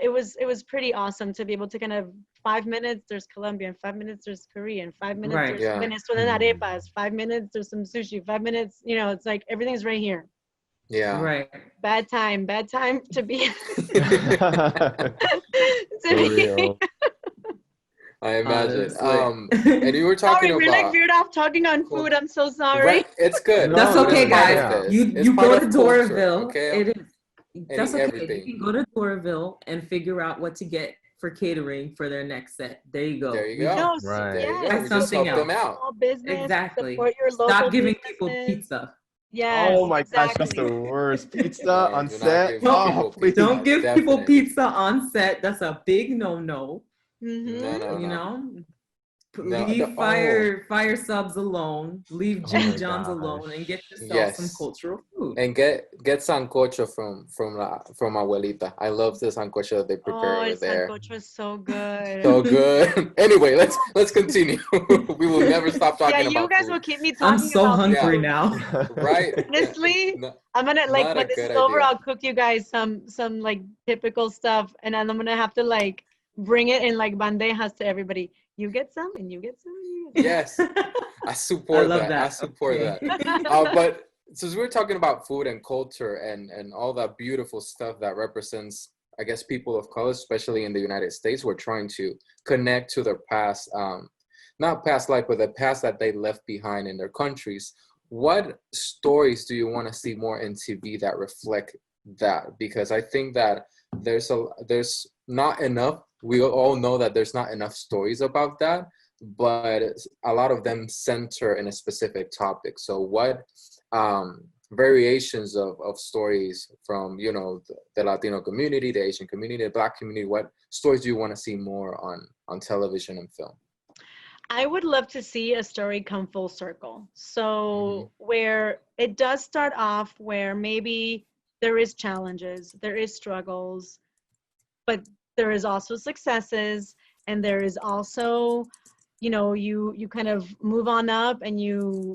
It was pretty awesome to be able to kind of 5 minutes there's Colombian, 5 minutes there's Korean, 5 minutes there's Venezuelan arepas, 5 minutes there's some sushi, 5 minutes, it's like everything's right here. Yeah. Right. Bad time to be. I imagine. And you were talking sorry, we're like veered off talking on food. I'm so sorry. Right. It's good. That's okay, guys. You go to Doraville. Okay. It is. That's okay. Everything. You can go to Doraville and figure out what to get for catering for their next set. There you go. There you go. Right. Yes. Something else. Them out. Small business, Exactly. Support your local Stop giving businesses. people pizza. Yes. Oh my gosh, that's exactly. the worst. Pizza on set. Don't give people pizza on set. That's a big no-no. Mm-hmm. No. Leave fire subs alone. Leave Jimmy John's alone, and get yourself some cultural food. And get sancocho from abuelita. I love the sancocho that they prepare over there. Sancocho is so good. So good. Anyway, let's continue. We will never stop talking about you guys food. will keep me talking. I'm so hungry now. Right. Honestly, I'm gonna when this is over, I'll cook you guys some like typical stuff, and then I'm gonna have to like bring it in like bandejas to everybody. You get some, and you get some. And you get some. Yes, I support that. I support that. But since we're talking about food and culture and all that beautiful stuff that represents, I guess, people of color, especially in the United States, we're trying to connect to their past, not past life, but the past that they left behind in their countries. What stories do you want to see more in TV that reflect that? Because I think that there's not enough. We all know that there's not enough stories about that, but a lot of them center in a specific topic. So what variations of stories from, the Latino community, the Asian community, the Black community, what stories do you want to see more on television and film? I would love to see a story come full circle. So where it does start off where maybe there is challenges, there is struggles, but there is also successes, and there is also, you kind of move on up and you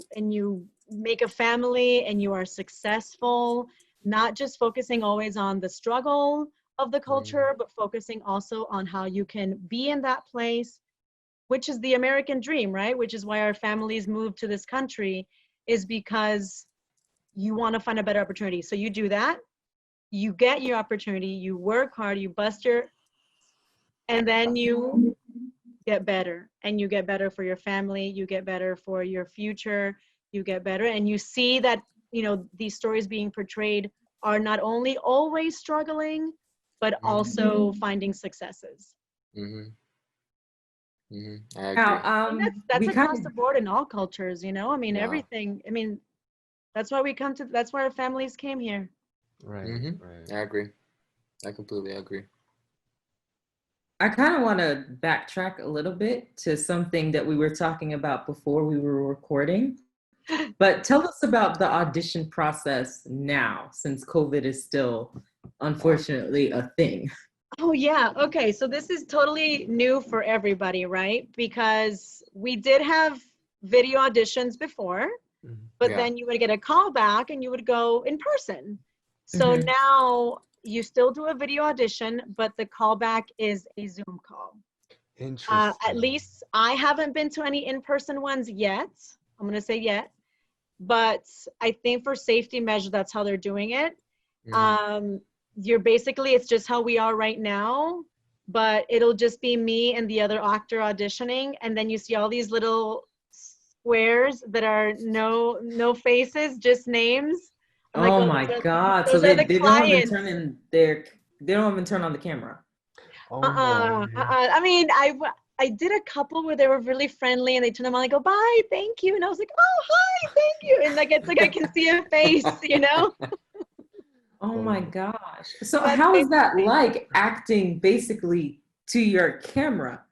make a family and you are successful, not just focusing always on the struggle of the culture, but focusing also on how you can be in that place, which is the American dream, right? Which is why our families move to this country, is because you want to find a better opportunity. So you do that, you get your opportunity, you work hard, you bust your and then you get better, and you get better for your family, you get better for your future, you get better, and you see that, you know, these stories being portrayed are not only always struggling, but also finding successes. I agree. And that's across the board in all cultures, you know. I mean, everything. I mean, that's why we come to. That's why our families came here. Right. Right. I agree. I completely agree. I kind of want to backtrack a little bit to something that we were talking about before we were recording. But tell us about the audition process now, since COVID is still, unfortunately, a thing. Oh, yeah. Okay. So this is totally new for everybody, right? Because we did have video auditions before, but then you would get a call back and you would go in person. So now you still do a video audition, but the callback is a Zoom call. Interesting. At least I haven't been to any in-person ones yet. I'm going to say yet. But I think for safety measures, that's how they're doing it. You're basically, it's just how we are right now, but it'll just be me and the other actor auditioning. And then you see all these little squares that are no faces, just names. I'm oh like, my God. So those are they the don't even clients. turn in they don't even turn on the camera. I mean, I did a couple where they were really friendly and they turned them on and go, bye, thank you. And I was like, oh, hi, thank you. And like, it's like I can see a face, you know? Oh my gosh. So how is that like acting basically to your camera?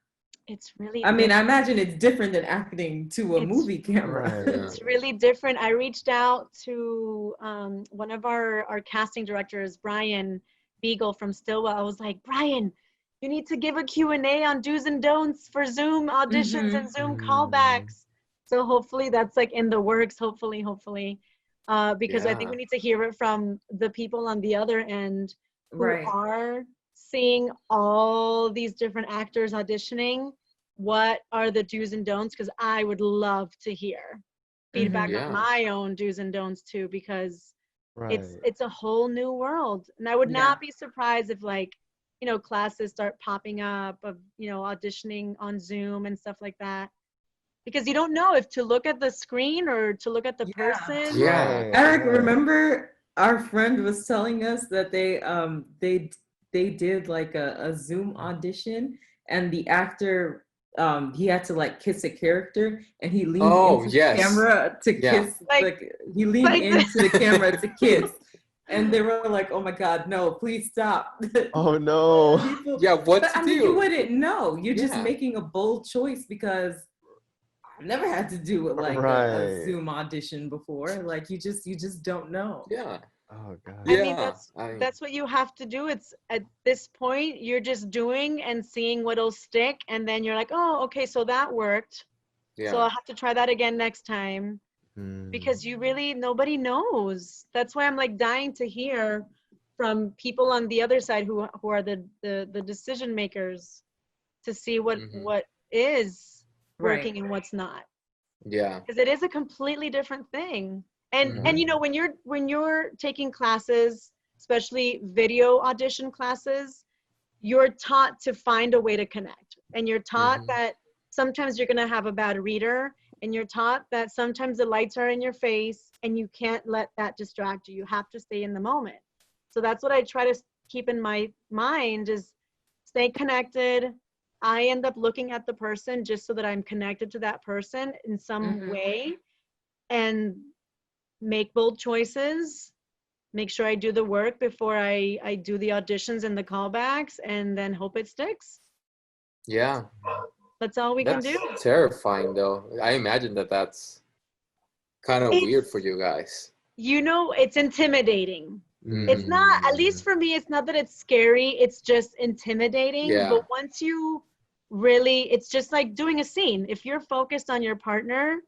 It's really I mean, I imagine it's different than acting to a movie camera. It's really different. I reached out to one of our casting directors, Brian Beagle from Stillwell. I was like, Brian, you need to give a Q&A on do's and don'ts for Zoom auditions and Zoom callbacks. So hopefully that's like in the works, hopefully. Because I think we need to hear it from the people on the other end who are seeing all these different actors auditioning. What are the do's and don'ts? Because I would love to hear feedback on my own do's and don'ts too, because it's a whole new world. And I would not be surprised if, like, you know, classes start popping up of, you know, auditioning on Zoom and stuff like that. Because you don't know if to look at the screen or to look at the person. Eric, remember our friend was telling us that they did like a Zoom audition, and the actor he had to like kiss a character, and he leaned into the camera to kiss, like he leaned into the camera to kiss. And they were like, "Oh my God, no! Please stop!" Oh no! I mean, you wouldn't know. You're just making a bold choice, because I've never had to do like a Zoom audition before. Like you just don't know. Oh God. I mean, that's what you have to do. It's at this point, you're just doing and seeing what'll stick, and then you're like, oh, okay, so that worked. So I'll have to try that again next time. Because nobody knows. That's why I'm like dying to hear from people on the other side who are the decision makers, to see what is working and what's not. Because it is a completely different thing. And you know, when you're taking classes, especially video audition classes, you're taught to find a way to connect, and you're taught that sometimes you're going to have a bad reader. And you're taught that sometimes the lights are in your face and you can't let that distract you. You have to stay in the moment. So that's what I try to keep in my mind, is stay connected. I end up looking at the person just so that I'm connected to that person in some way, and make bold choices, make sure I do the work before I do the auditions and the callbacks, and then hope it sticks. That's all we can do. That's terrifying, though. I imagine that's kind of weird for you guys. You know, it's intimidating. It's not, at least for me, it's not that it's scary. It's just intimidating. But once you really, it's just like doing a scene. If you're focused on your partner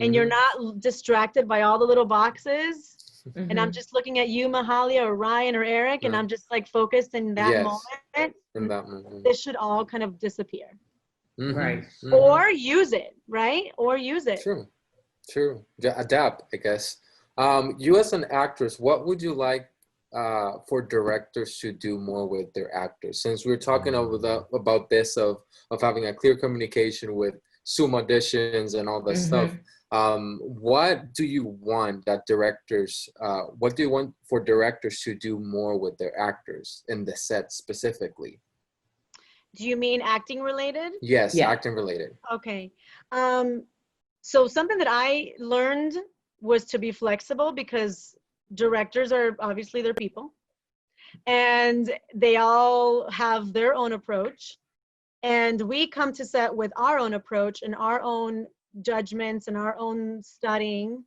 and you're not distracted by all the little boxes, and I'm just looking at you, Mahalia, or Ryan, or Eric, and I'm just like focused in that moment, this should all kind of disappear. Or use it, right? Or use it. True. Adapt, I guess. You as an actress, what would you like for directors to do more with their actors? Since we're talking about this of having a clear communication with Zoom auditions and all that stuff, what do you want that directors? What do you want for directors to do more with their actors in the set specifically? Do you mean acting related? Yes, acting related. Okay. So something that I learned was to be flexible, because directors are obviously they're people and they all have their own approach, and we come to set with our own approach and our own judgments and our own studying.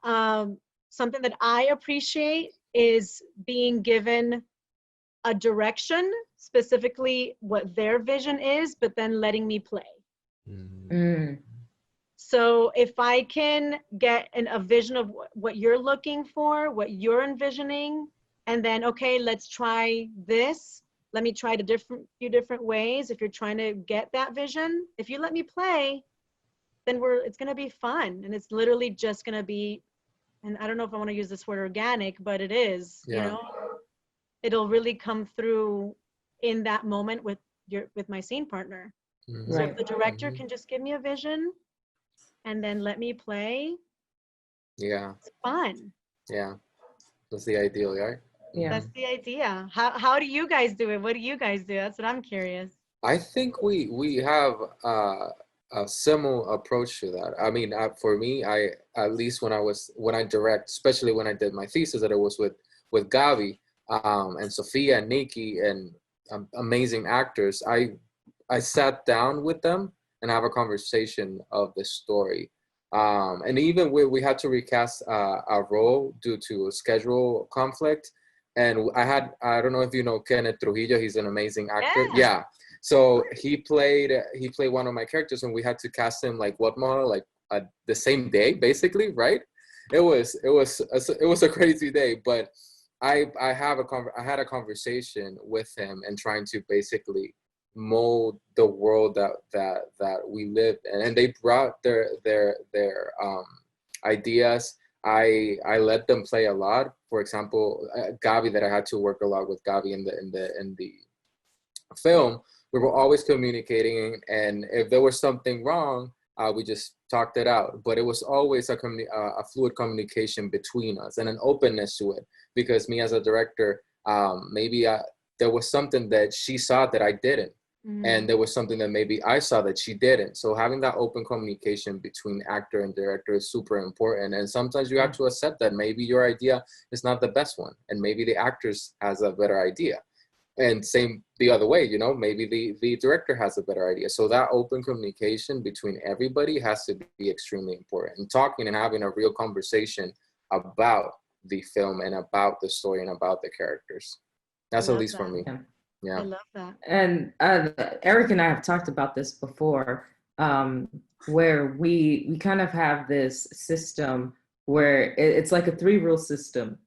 Something that I appreciate is being given a direction, specifically what their vision is, but then letting me play. So if I can get a vision of what you're looking for, what you're envisioning, and then, okay, let's try this. Let me try it few different ways. If you're trying to get that vision, if you let me play, then it's gonna be fun. And it's literally just gonna be, and I don't know if I wanna use this word organic, but it is, you know, it'll really come through in that moment with my scene partner. So if the director can just give me a vision and then let me play, it's fun. That's the ideal, right? That's the idea. How do you guys do it? What do you guys do? That's what I'm curious. I think we have a similar approach to that. I mean, for me, at least when I direct, especially when I did my thesis, that it was with Gabi and Sophia and Nikki and amazing actors. I sat down with them and have a conversation of the story. And even we had to recast a role due to a schedule conflict. And I don't know if you know Kenneth Trujillo, he's an amazing actor. Yeah. So he played one of my characters, and we had to cast him like the same day, basically, right? It was a crazy day, but I had a conversation with him and trying to basically mold the world that we live in, and they brought their ideas. I let them play a lot. For example, Gabi, that I had to work a lot with Gabi in the film. We were always communicating, and if there was something wrong, we just talked it out. But it was always a fluid communication between us and an openness to it. Because me as a director, maybe there was something that she saw that I didn't. And there was something that maybe I saw that she didn't. So having that open communication between actor and director is super important. And sometimes you have to accept that maybe your idea is not the best one, and maybe the actors has a better idea. And same the other way, you know, maybe the director has a better idea. So that open communication between everybody has to be extremely important. And talking and having a real conversation about the film and about the story and about the characters. That's at least for me. Yeah. I love that. And Eric and I have talked about this before, where we kind of have this system where it's like a 3-rule system,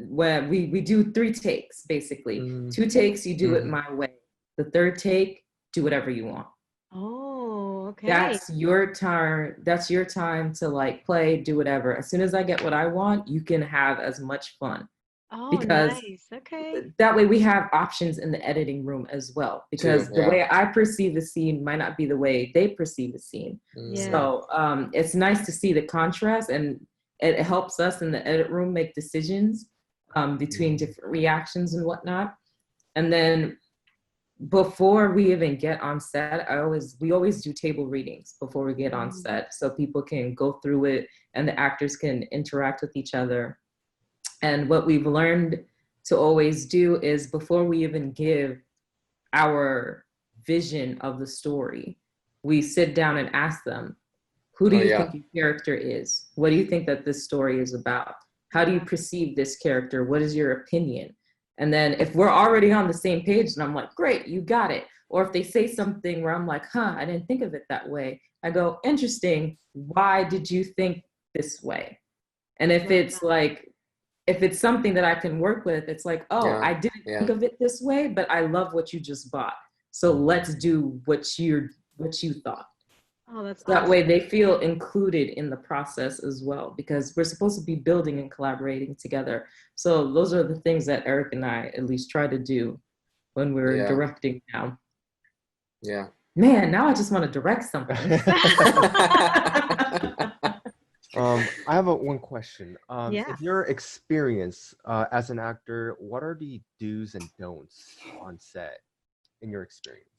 where we do 3 takes, basically. 2 takes, you do it my way. The 3rd take, do whatever you want. Oh, okay. That's your time. That's your time to like play, do whatever. As soon as I get what I want, you can have as much fun. Oh, because nice. Okay. that way we have options in the editing room as well, because the way I perceive the scene might not be the way they perceive the scene. So it's nice to see the contrast, and it helps us in the edit room make decisions between different reactions and whatnot. And then before we even get on set, we always do table readings before we get on set, so people can go through it and the actors can interact with each other. And what we've learned to always do is, before we even give our vision of the story, we sit down and ask them, who do you think your character is? What do you think that this story is about? How do you perceive this character? What is your opinion? And then if we're already on the same page, and I'm like, great, you got it. Or if they say something where I'm like, I didn't think of it that way, I go, interesting, why did you think this way? And if it's like, if it's something that I can work with, it's like, I didn't think of it this way, but I love what you just bought. So let's do what you thought. Oh, that's So that awesome. way they feel included in the process as well, because we're supposed to be building and collaborating together. So those are the things that Eric and I at least try to do when we're directing now. Yeah. Man, now I just want to direct something. I have one question. Yeah. In your experience as an actor, what are the do's and don'ts on set in your experience?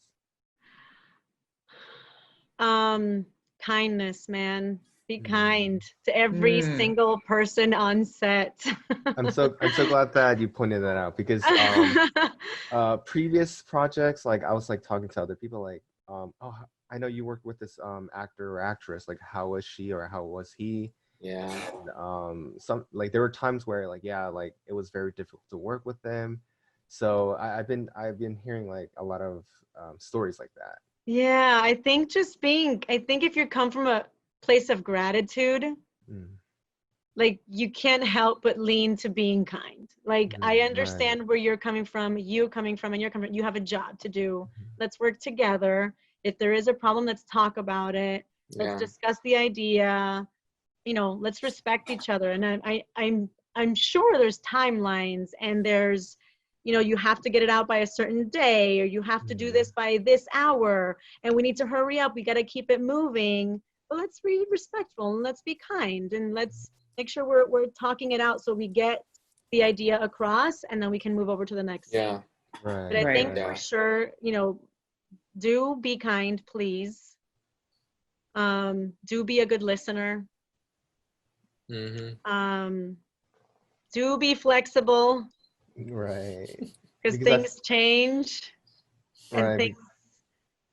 Kindness, man. Be kind to every single person on set. I'm so glad that you pointed that out, because previous projects, like I was like talking to other people, like oh, I know you worked with this actor or actress, like how was she or how was he? Yeah. And, some, like there were times where like like it was very difficult to work with them. So I've been hearing like a lot of stories like that. Yeah, I think if you come from a place of gratitude, like you can't help but lean to being kind. Like I understand where you're coming from, and you have a job to do. Let's work together. If there is a problem, let's talk about it. Let's discuss the idea. Let's respect each other. And I'm sure there's timelines, and there's, you have to get it out by a certain day, or you have to do this by this hour, and we need to hurry up. We got to keep it moving. But let's be respectful, and let's be kind, and let's make sure we're talking it out so we get the idea across, and then we can move over to the next scene. Right. But I think for sure, do be kind, please. Do be a good listener. Do be flexible. Right. Because things change, and things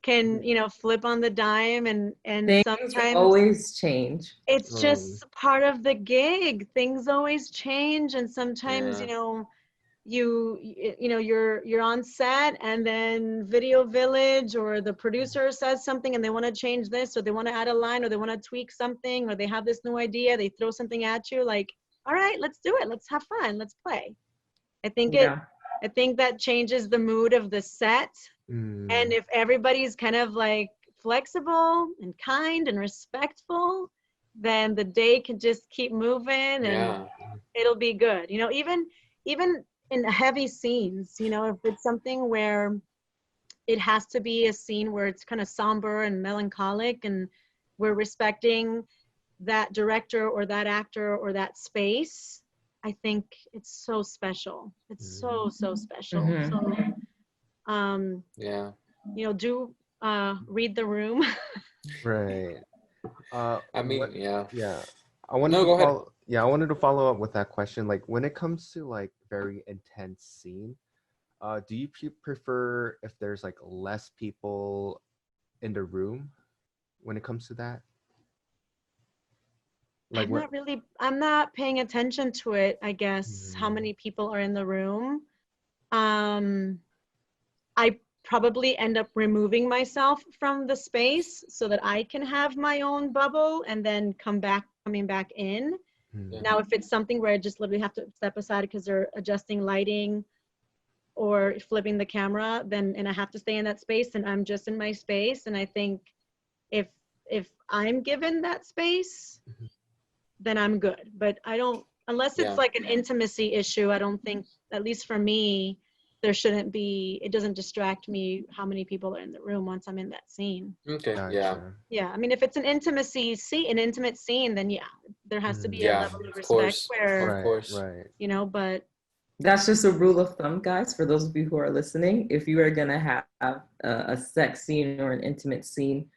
can, flip on the dime, and things sometimes always change. It's just part of the gig. Things always change, and sometimes you're on set, and then Video Village or the producer says something and they want to change this, or they want to add a line, or they want to tweak something, or they have this new idea, they throw something at you, like, all right, let's do it, let's have fun, let's play. I think that changes the mood of the set. And if everybody's kind of like flexible and kind and respectful, then the day can just keep moving, and it'll be good. Even in heavy scenes, if it's something where it has to be a scene where it's kind of somber and melancholic, and we're respecting that director or that actor or that space, I think it's so special. It's so special. So do read the room. Right. I mean, I wanted to follow up with that question. Like when it comes to like very intense scene, do you prefer if there's like less people in the room when it comes to that? Like I'm not paying attention to it, I guess, how many people are in the room. I probably end up removing myself from the space so that I can have my own bubble, and then coming back in. Now, if it's something where I just literally have to step aside because they're adjusting lighting or flipping the camera, and I have to stay in that space, and I'm just in my space. And I think if I'm given that space, then I'm good. But I don't, unless it's like an intimacy issue, I don't think, at least for me, there shouldn't be, it doesn't distract me how many people are in the room once I'm in that scene. Okay. Gotcha. Yeah. I mean, if it's an intimate scene, then there has to be a level of respect where, right. But that's just a rule of thumb, guys, for those of you who are listening. If you are going to have a sex scene or an intimate scene,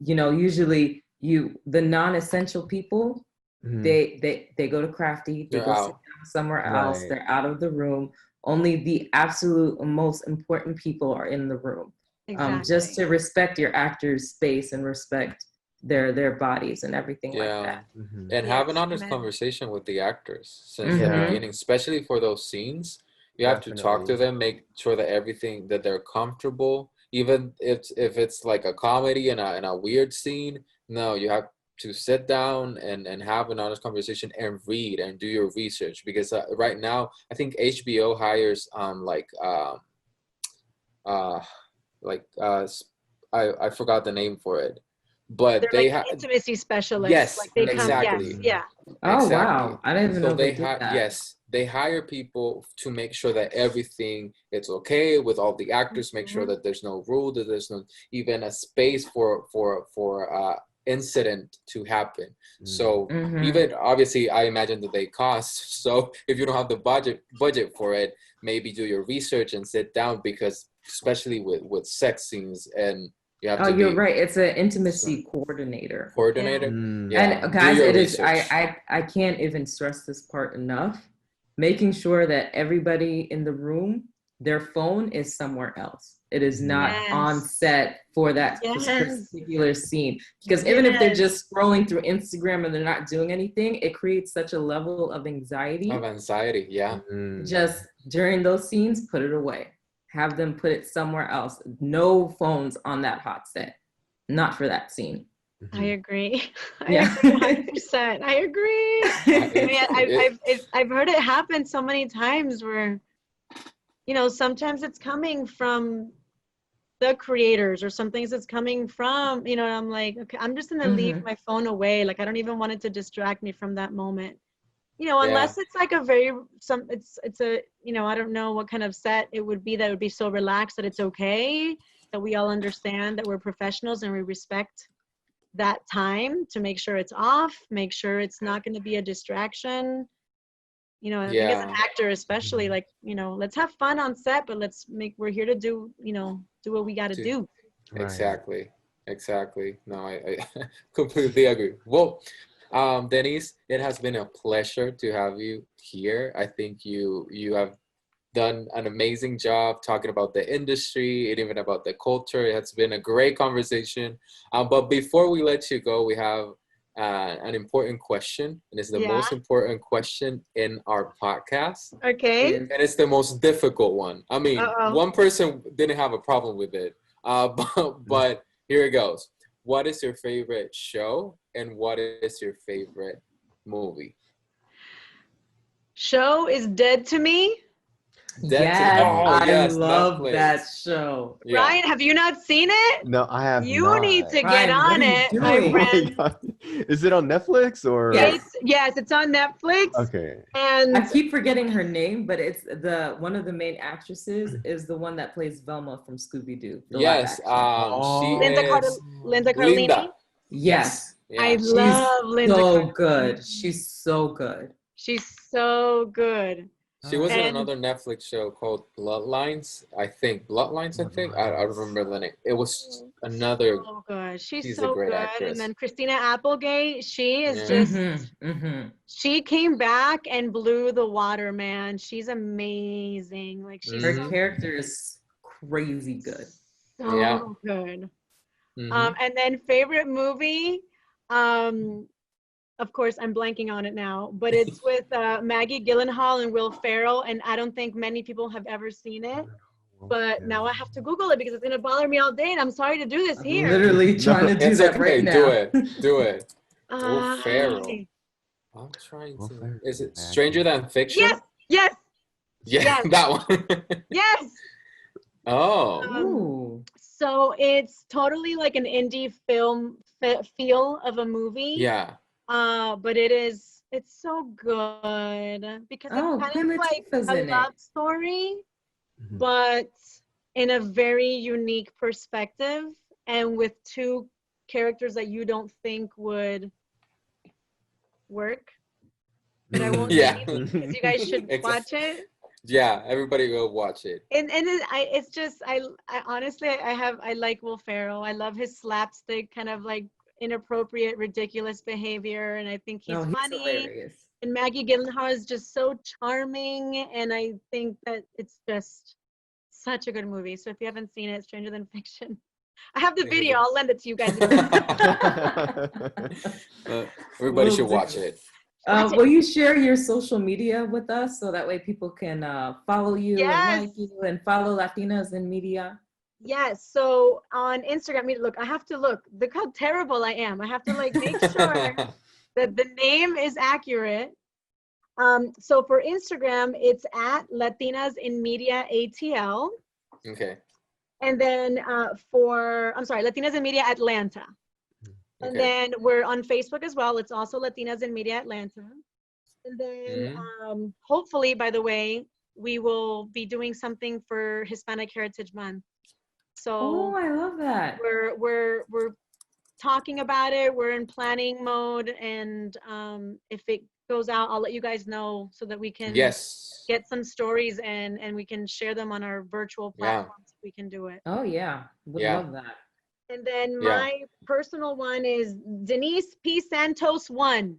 usually the non-essential people, they go to crafty, they go sit down somewhere else, they're out of the room. Only the absolute most important people are in the room. Exactly. Just to respect your actor's space and respect their bodies and everything like that. And have an honest conversation with the actors since the beginning, especially for those scenes. You have to talk to them, make sure that they're comfortable. Even if it's like a comedy and a weird scene, no, you have to sit down and have an honest conversation and read and do your research, because right now I think HBO hires I forgot the name for it, but they're they like have intimacy specialists. yes, Like they come, exactly. yes, yeah. Oh, Exactly. wow. I didn't even So know they did that. yes, they hire people to make sure that everything is okay with all the actors, make sure that there's no rule, that there's no even a space for incident to happen. So even obviously I imagine that they cost. So if you don't have the budget for it, maybe do your research and sit down, because especially with sex scenes, and you have to you're be right. It's an intimacy coordinator. coordinator. And Do guys, your it is, research. I can't even stress this part enough. Making sure that everybody in the room, their phone is somewhere else. It is not on set for that particular scene. Because even if they're just scrolling through Instagram and they're not doing anything, it creates such a level of anxiety. Just during those scenes, put it away. Have them put it somewhere else. No phones on that hot set. Not for that scene. I agree. I agree 100%. I agree. I've heard it happen so many times where, you know, sometimes it's coming from the creators or some things it's coming from, you know, I'm like, okay, I'm just gonna leave my phone away. Like, I don't even want it to distract me from that moment. You know, unless it's like it's a, you know, I don't know what kind of set it would be that would be so relaxed that it's okay, that we all understand that we're professionals and we respect that time to make sure it's off, make sure it's not going to be a distraction. You know, I think as an actor especially, like, you know, let's have fun on set, but we're here to do, you know, do what we got to do. Exactly. No, I completely agree. Well, Denise, it has been a pleasure to have you here. I think you have done an amazing job talking about the industry and even about the culture. It has been a great conversation. But before we let you go, we have an important question, and it's the most important question in our podcast. Okay. And it's the most difficult one. I mean, one person didn't have a problem with it, but here it goes. What is your favorite show, and what is your favorite movie? Show is Dead to Me. I love Netflix. That show. Ryan, have you not seen it? No, I have you not. Need to get on it, my friend. Oh my is it on Netflix or? Yes, it's on Netflix. Okay. And I keep forgetting her name, but it's one of the main actresses is the one that plays Velma from Scooby-Doo. Yes, Linda Cardellini. Yes. Yeah. I love Linda. So good. She's so good. She's so good. She was in another Netflix show called Bloodlines. I think. I remember the name. It was another. So good. She's so a great actress. And then Christina Applegate. She is just. She came back and blew the water, man. She's amazing. Like her character is crazy good. So good. And then favorite movie. Of course, I'm blanking on it now, but it's with Maggie Gyllenhaal and Will Ferrell, and I don't think many people have ever seen it. But now I have to Google it because it's gonna bother me all day, and I'm sorry to do this here. Literally trying to do that right now. Do it. Will Ferrell. I'm trying to. Is it Stranger Than Fiction? Yes. That one. Yes. Oh. So it's totally like an indie film feel of a movie. Yeah. But it's so good because it's kind of like a love story, but in a very unique perspective and with two characters that you don't think would work. But I won't say because you guys should watch it. Yeah, everybody go watch it. And it's just I honestly I like Will Ferrell. I love his slapstick kind of like inappropriate, ridiculous behavior, and I think he's funny. Hilarious. And Maggie Gyllenhaal is just so charming, and I think that it's just such a good movie. So if you haven't seen it, Stranger Than Fiction. I have the video. I'll lend it to you guys. Everybody should watch it. Will you share your social media with us so that way people can follow you and like you and follow Latinas in Media? Yes. So on Instagram, I have to look how terrible I am. I have to make sure that the name is accurate. So for Instagram, it's at Latinas in Media ATL. Okay. And then Latinas in Media Atlanta. And then we're on Facebook as well. It's also Latinas in Media Atlanta. And then hopefully, by the way, we will be doing something for Hispanic Heritage Month. So I love that. We're talking about it. We're in planning mode, and if it goes out, I'll let you guys know so that we can get some stories and we can share them on our virtual platforms. If we can do it. Oh yeah, would love that. And then my personal one is Denise P. Santos 1.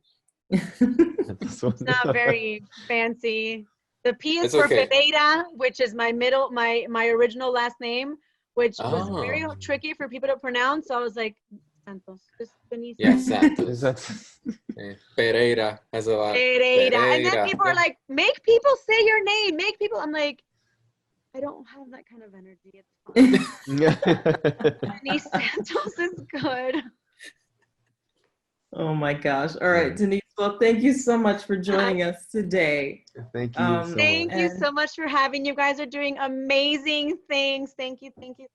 It's not very fancy. The P is for Pereira, which is my original last name, which was very tricky for people to pronounce. So I was like, Santos, just Denise. Yeah, Santos. Pereira has a lot. Pereira. And then people are like, make people say your name. Make people. I'm like, I don't have that kind of energy. It's fine. Denise Santos is good. Oh my gosh. All right, Denise. Well, thank you so much for joining us today. Thank you. Thank you so much for having. You guys are doing amazing things. Thank you. Thank you.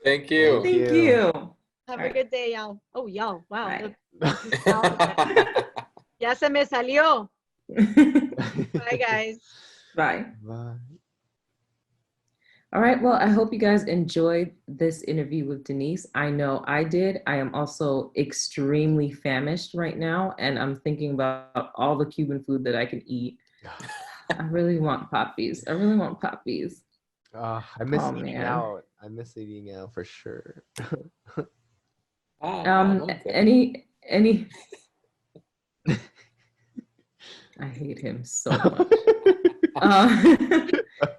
Thank you. Thank you. Have a good day, y'all. Oh, y'all. Wow. Right. Ya se me salió. Bye, guys. Bye. Bye. All right. Well, I hope you guys enjoyed this interview with Denise. I know I did. I am also extremely famished right now, and I'm thinking about all the Cuban food that I can eat. I really want poppies. I miss eating out. I miss eating out for sure. Any I hate him so much.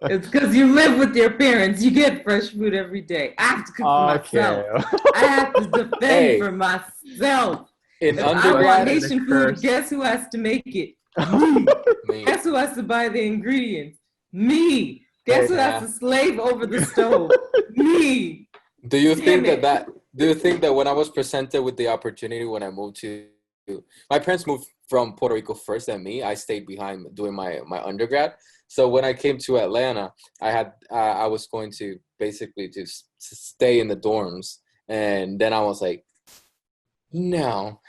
It's because you live with your parents. You get fresh food every day. I have to cook for myself. I have to defend for myself. In I want Haitian food. Guess who has to make it? Me. Guess who has to buy the ingredients? Me. Guess who has to slave over the stove? Me. Do you think that when I was presented with the opportunity when I moved to, my parents moved from Puerto Rico first than me. I stayed behind doing my undergrad. So when I came to Atlanta, I was going to basically just stay in the dorms, and then I was like, no,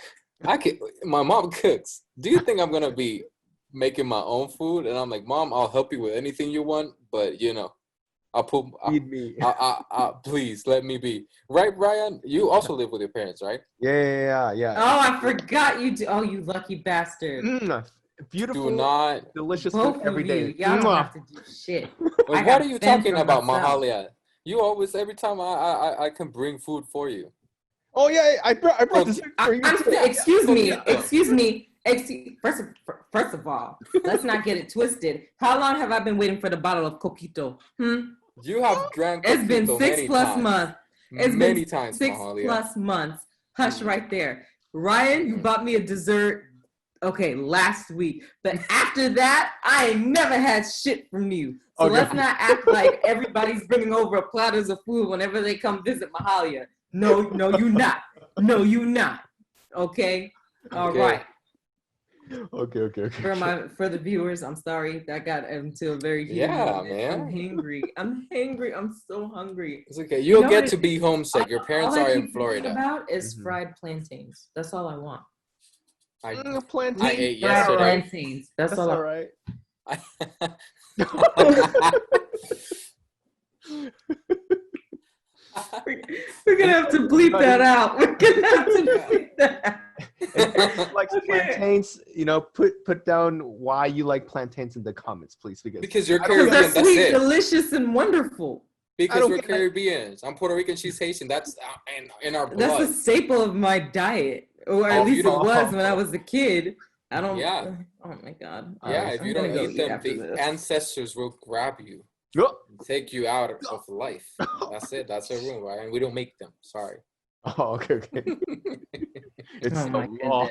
my mom cooks. Do you think I'm gonna be making my own food? And I'm like, Mom, I'll help you with anything you want, but feed me. Please let me be. Right, Brian? You also live with your parents, right? Yeah. Oh, I forgot you do. Oh, you lucky bastard. Beautiful, delicious both food every day. Y'all don't have to do shit. What are you talking about, Mahalia? You always, every time I can bring food for you. Oh yeah, I brought this for you. Excuse me. First of all, let's not get it twisted. How long have I been waiting for the bottle of coquito? You have drank It's been 6+ months. It's many been times, 6+ months. Hush right there. Ryan, you bought me a dessert, last week. But after that, I ain't never had shit from you. So let's not act like everybody's bringing over platters of food whenever they come visit Mahalia. No, you not. No, you not. Okay? All right. Okay. For the viewers, I'm sorry that got into a very heated moment. Man. I'm hungry. I'm so hungry. It's okay. You'll get to be homesick. Your parents are in Florida. All I keep thinking about is fried plantains. That's all I want. I ate yesterday. Plantains. That's all right. We're gonna have to bleep that out. We're gonna have to bleep that. If you like plantains, put down why you like plantains in the comments, please. Because you're Caribbean. They're that's sweet, it. Delicious, and wonderful. Because we're Caribbeans. I'm Puerto Rican. She's Haitian. That's in our blood. That's a staple of my diet, or at least it was when I was a kid. I don't. Yeah. Oh my God. Yeah. If you don't eat them, the ancestors will grab you. Take you out of life. That's it. That's a rule, right? And we don't make them. Sorry. Oh, okay. It's the law.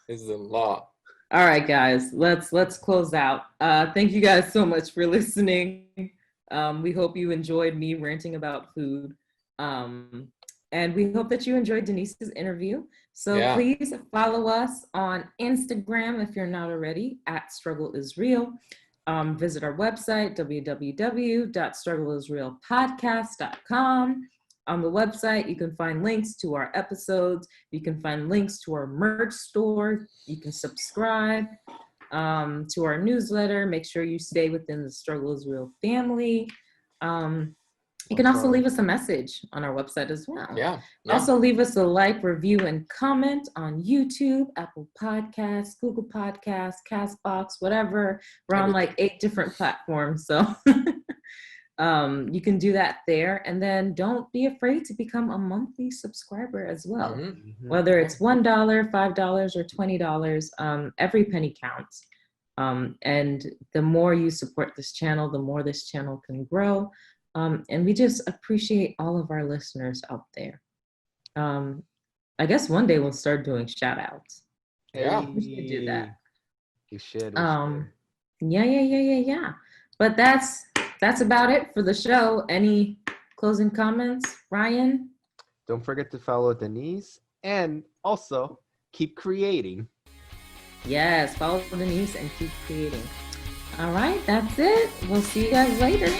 It's the law. All right, guys. Let's close out. Thank you guys so much for listening. We hope you enjoyed me ranting about food. And we hope that you enjoyed Denise's interview. So please follow us on Instagram if you're not already @StruggleIsReal. Visit our website, www.struggleisrealpodcast.com. On the website, you can find links to our episodes. You can find links to our merch store. You can subscribe to our newsletter. Make sure you stay within the Struggle is Real family. You can also leave us a message on our website as well. Yeah. Also leave us a like, review, and comment on YouTube, Apple Podcasts, Google Podcasts, Castbox, whatever. We're on like 8 different platforms. So you can do that there. And then don't be afraid to become a monthly subscriber as well. Whether it's $1, $5, or $20, every penny counts. And the more you support this channel, the more this channel can grow. And we just appreciate all of our listeners out there. I guess one day we'll start doing shout outs. Yeah. We should do that. You should. Yeah. But that's about it for the show. Any closing comments, Ryan? Don't forget to follow Denise and also keep creating. Yes, follow Denise and keep creating. All right, that's it. We'll see you guys later.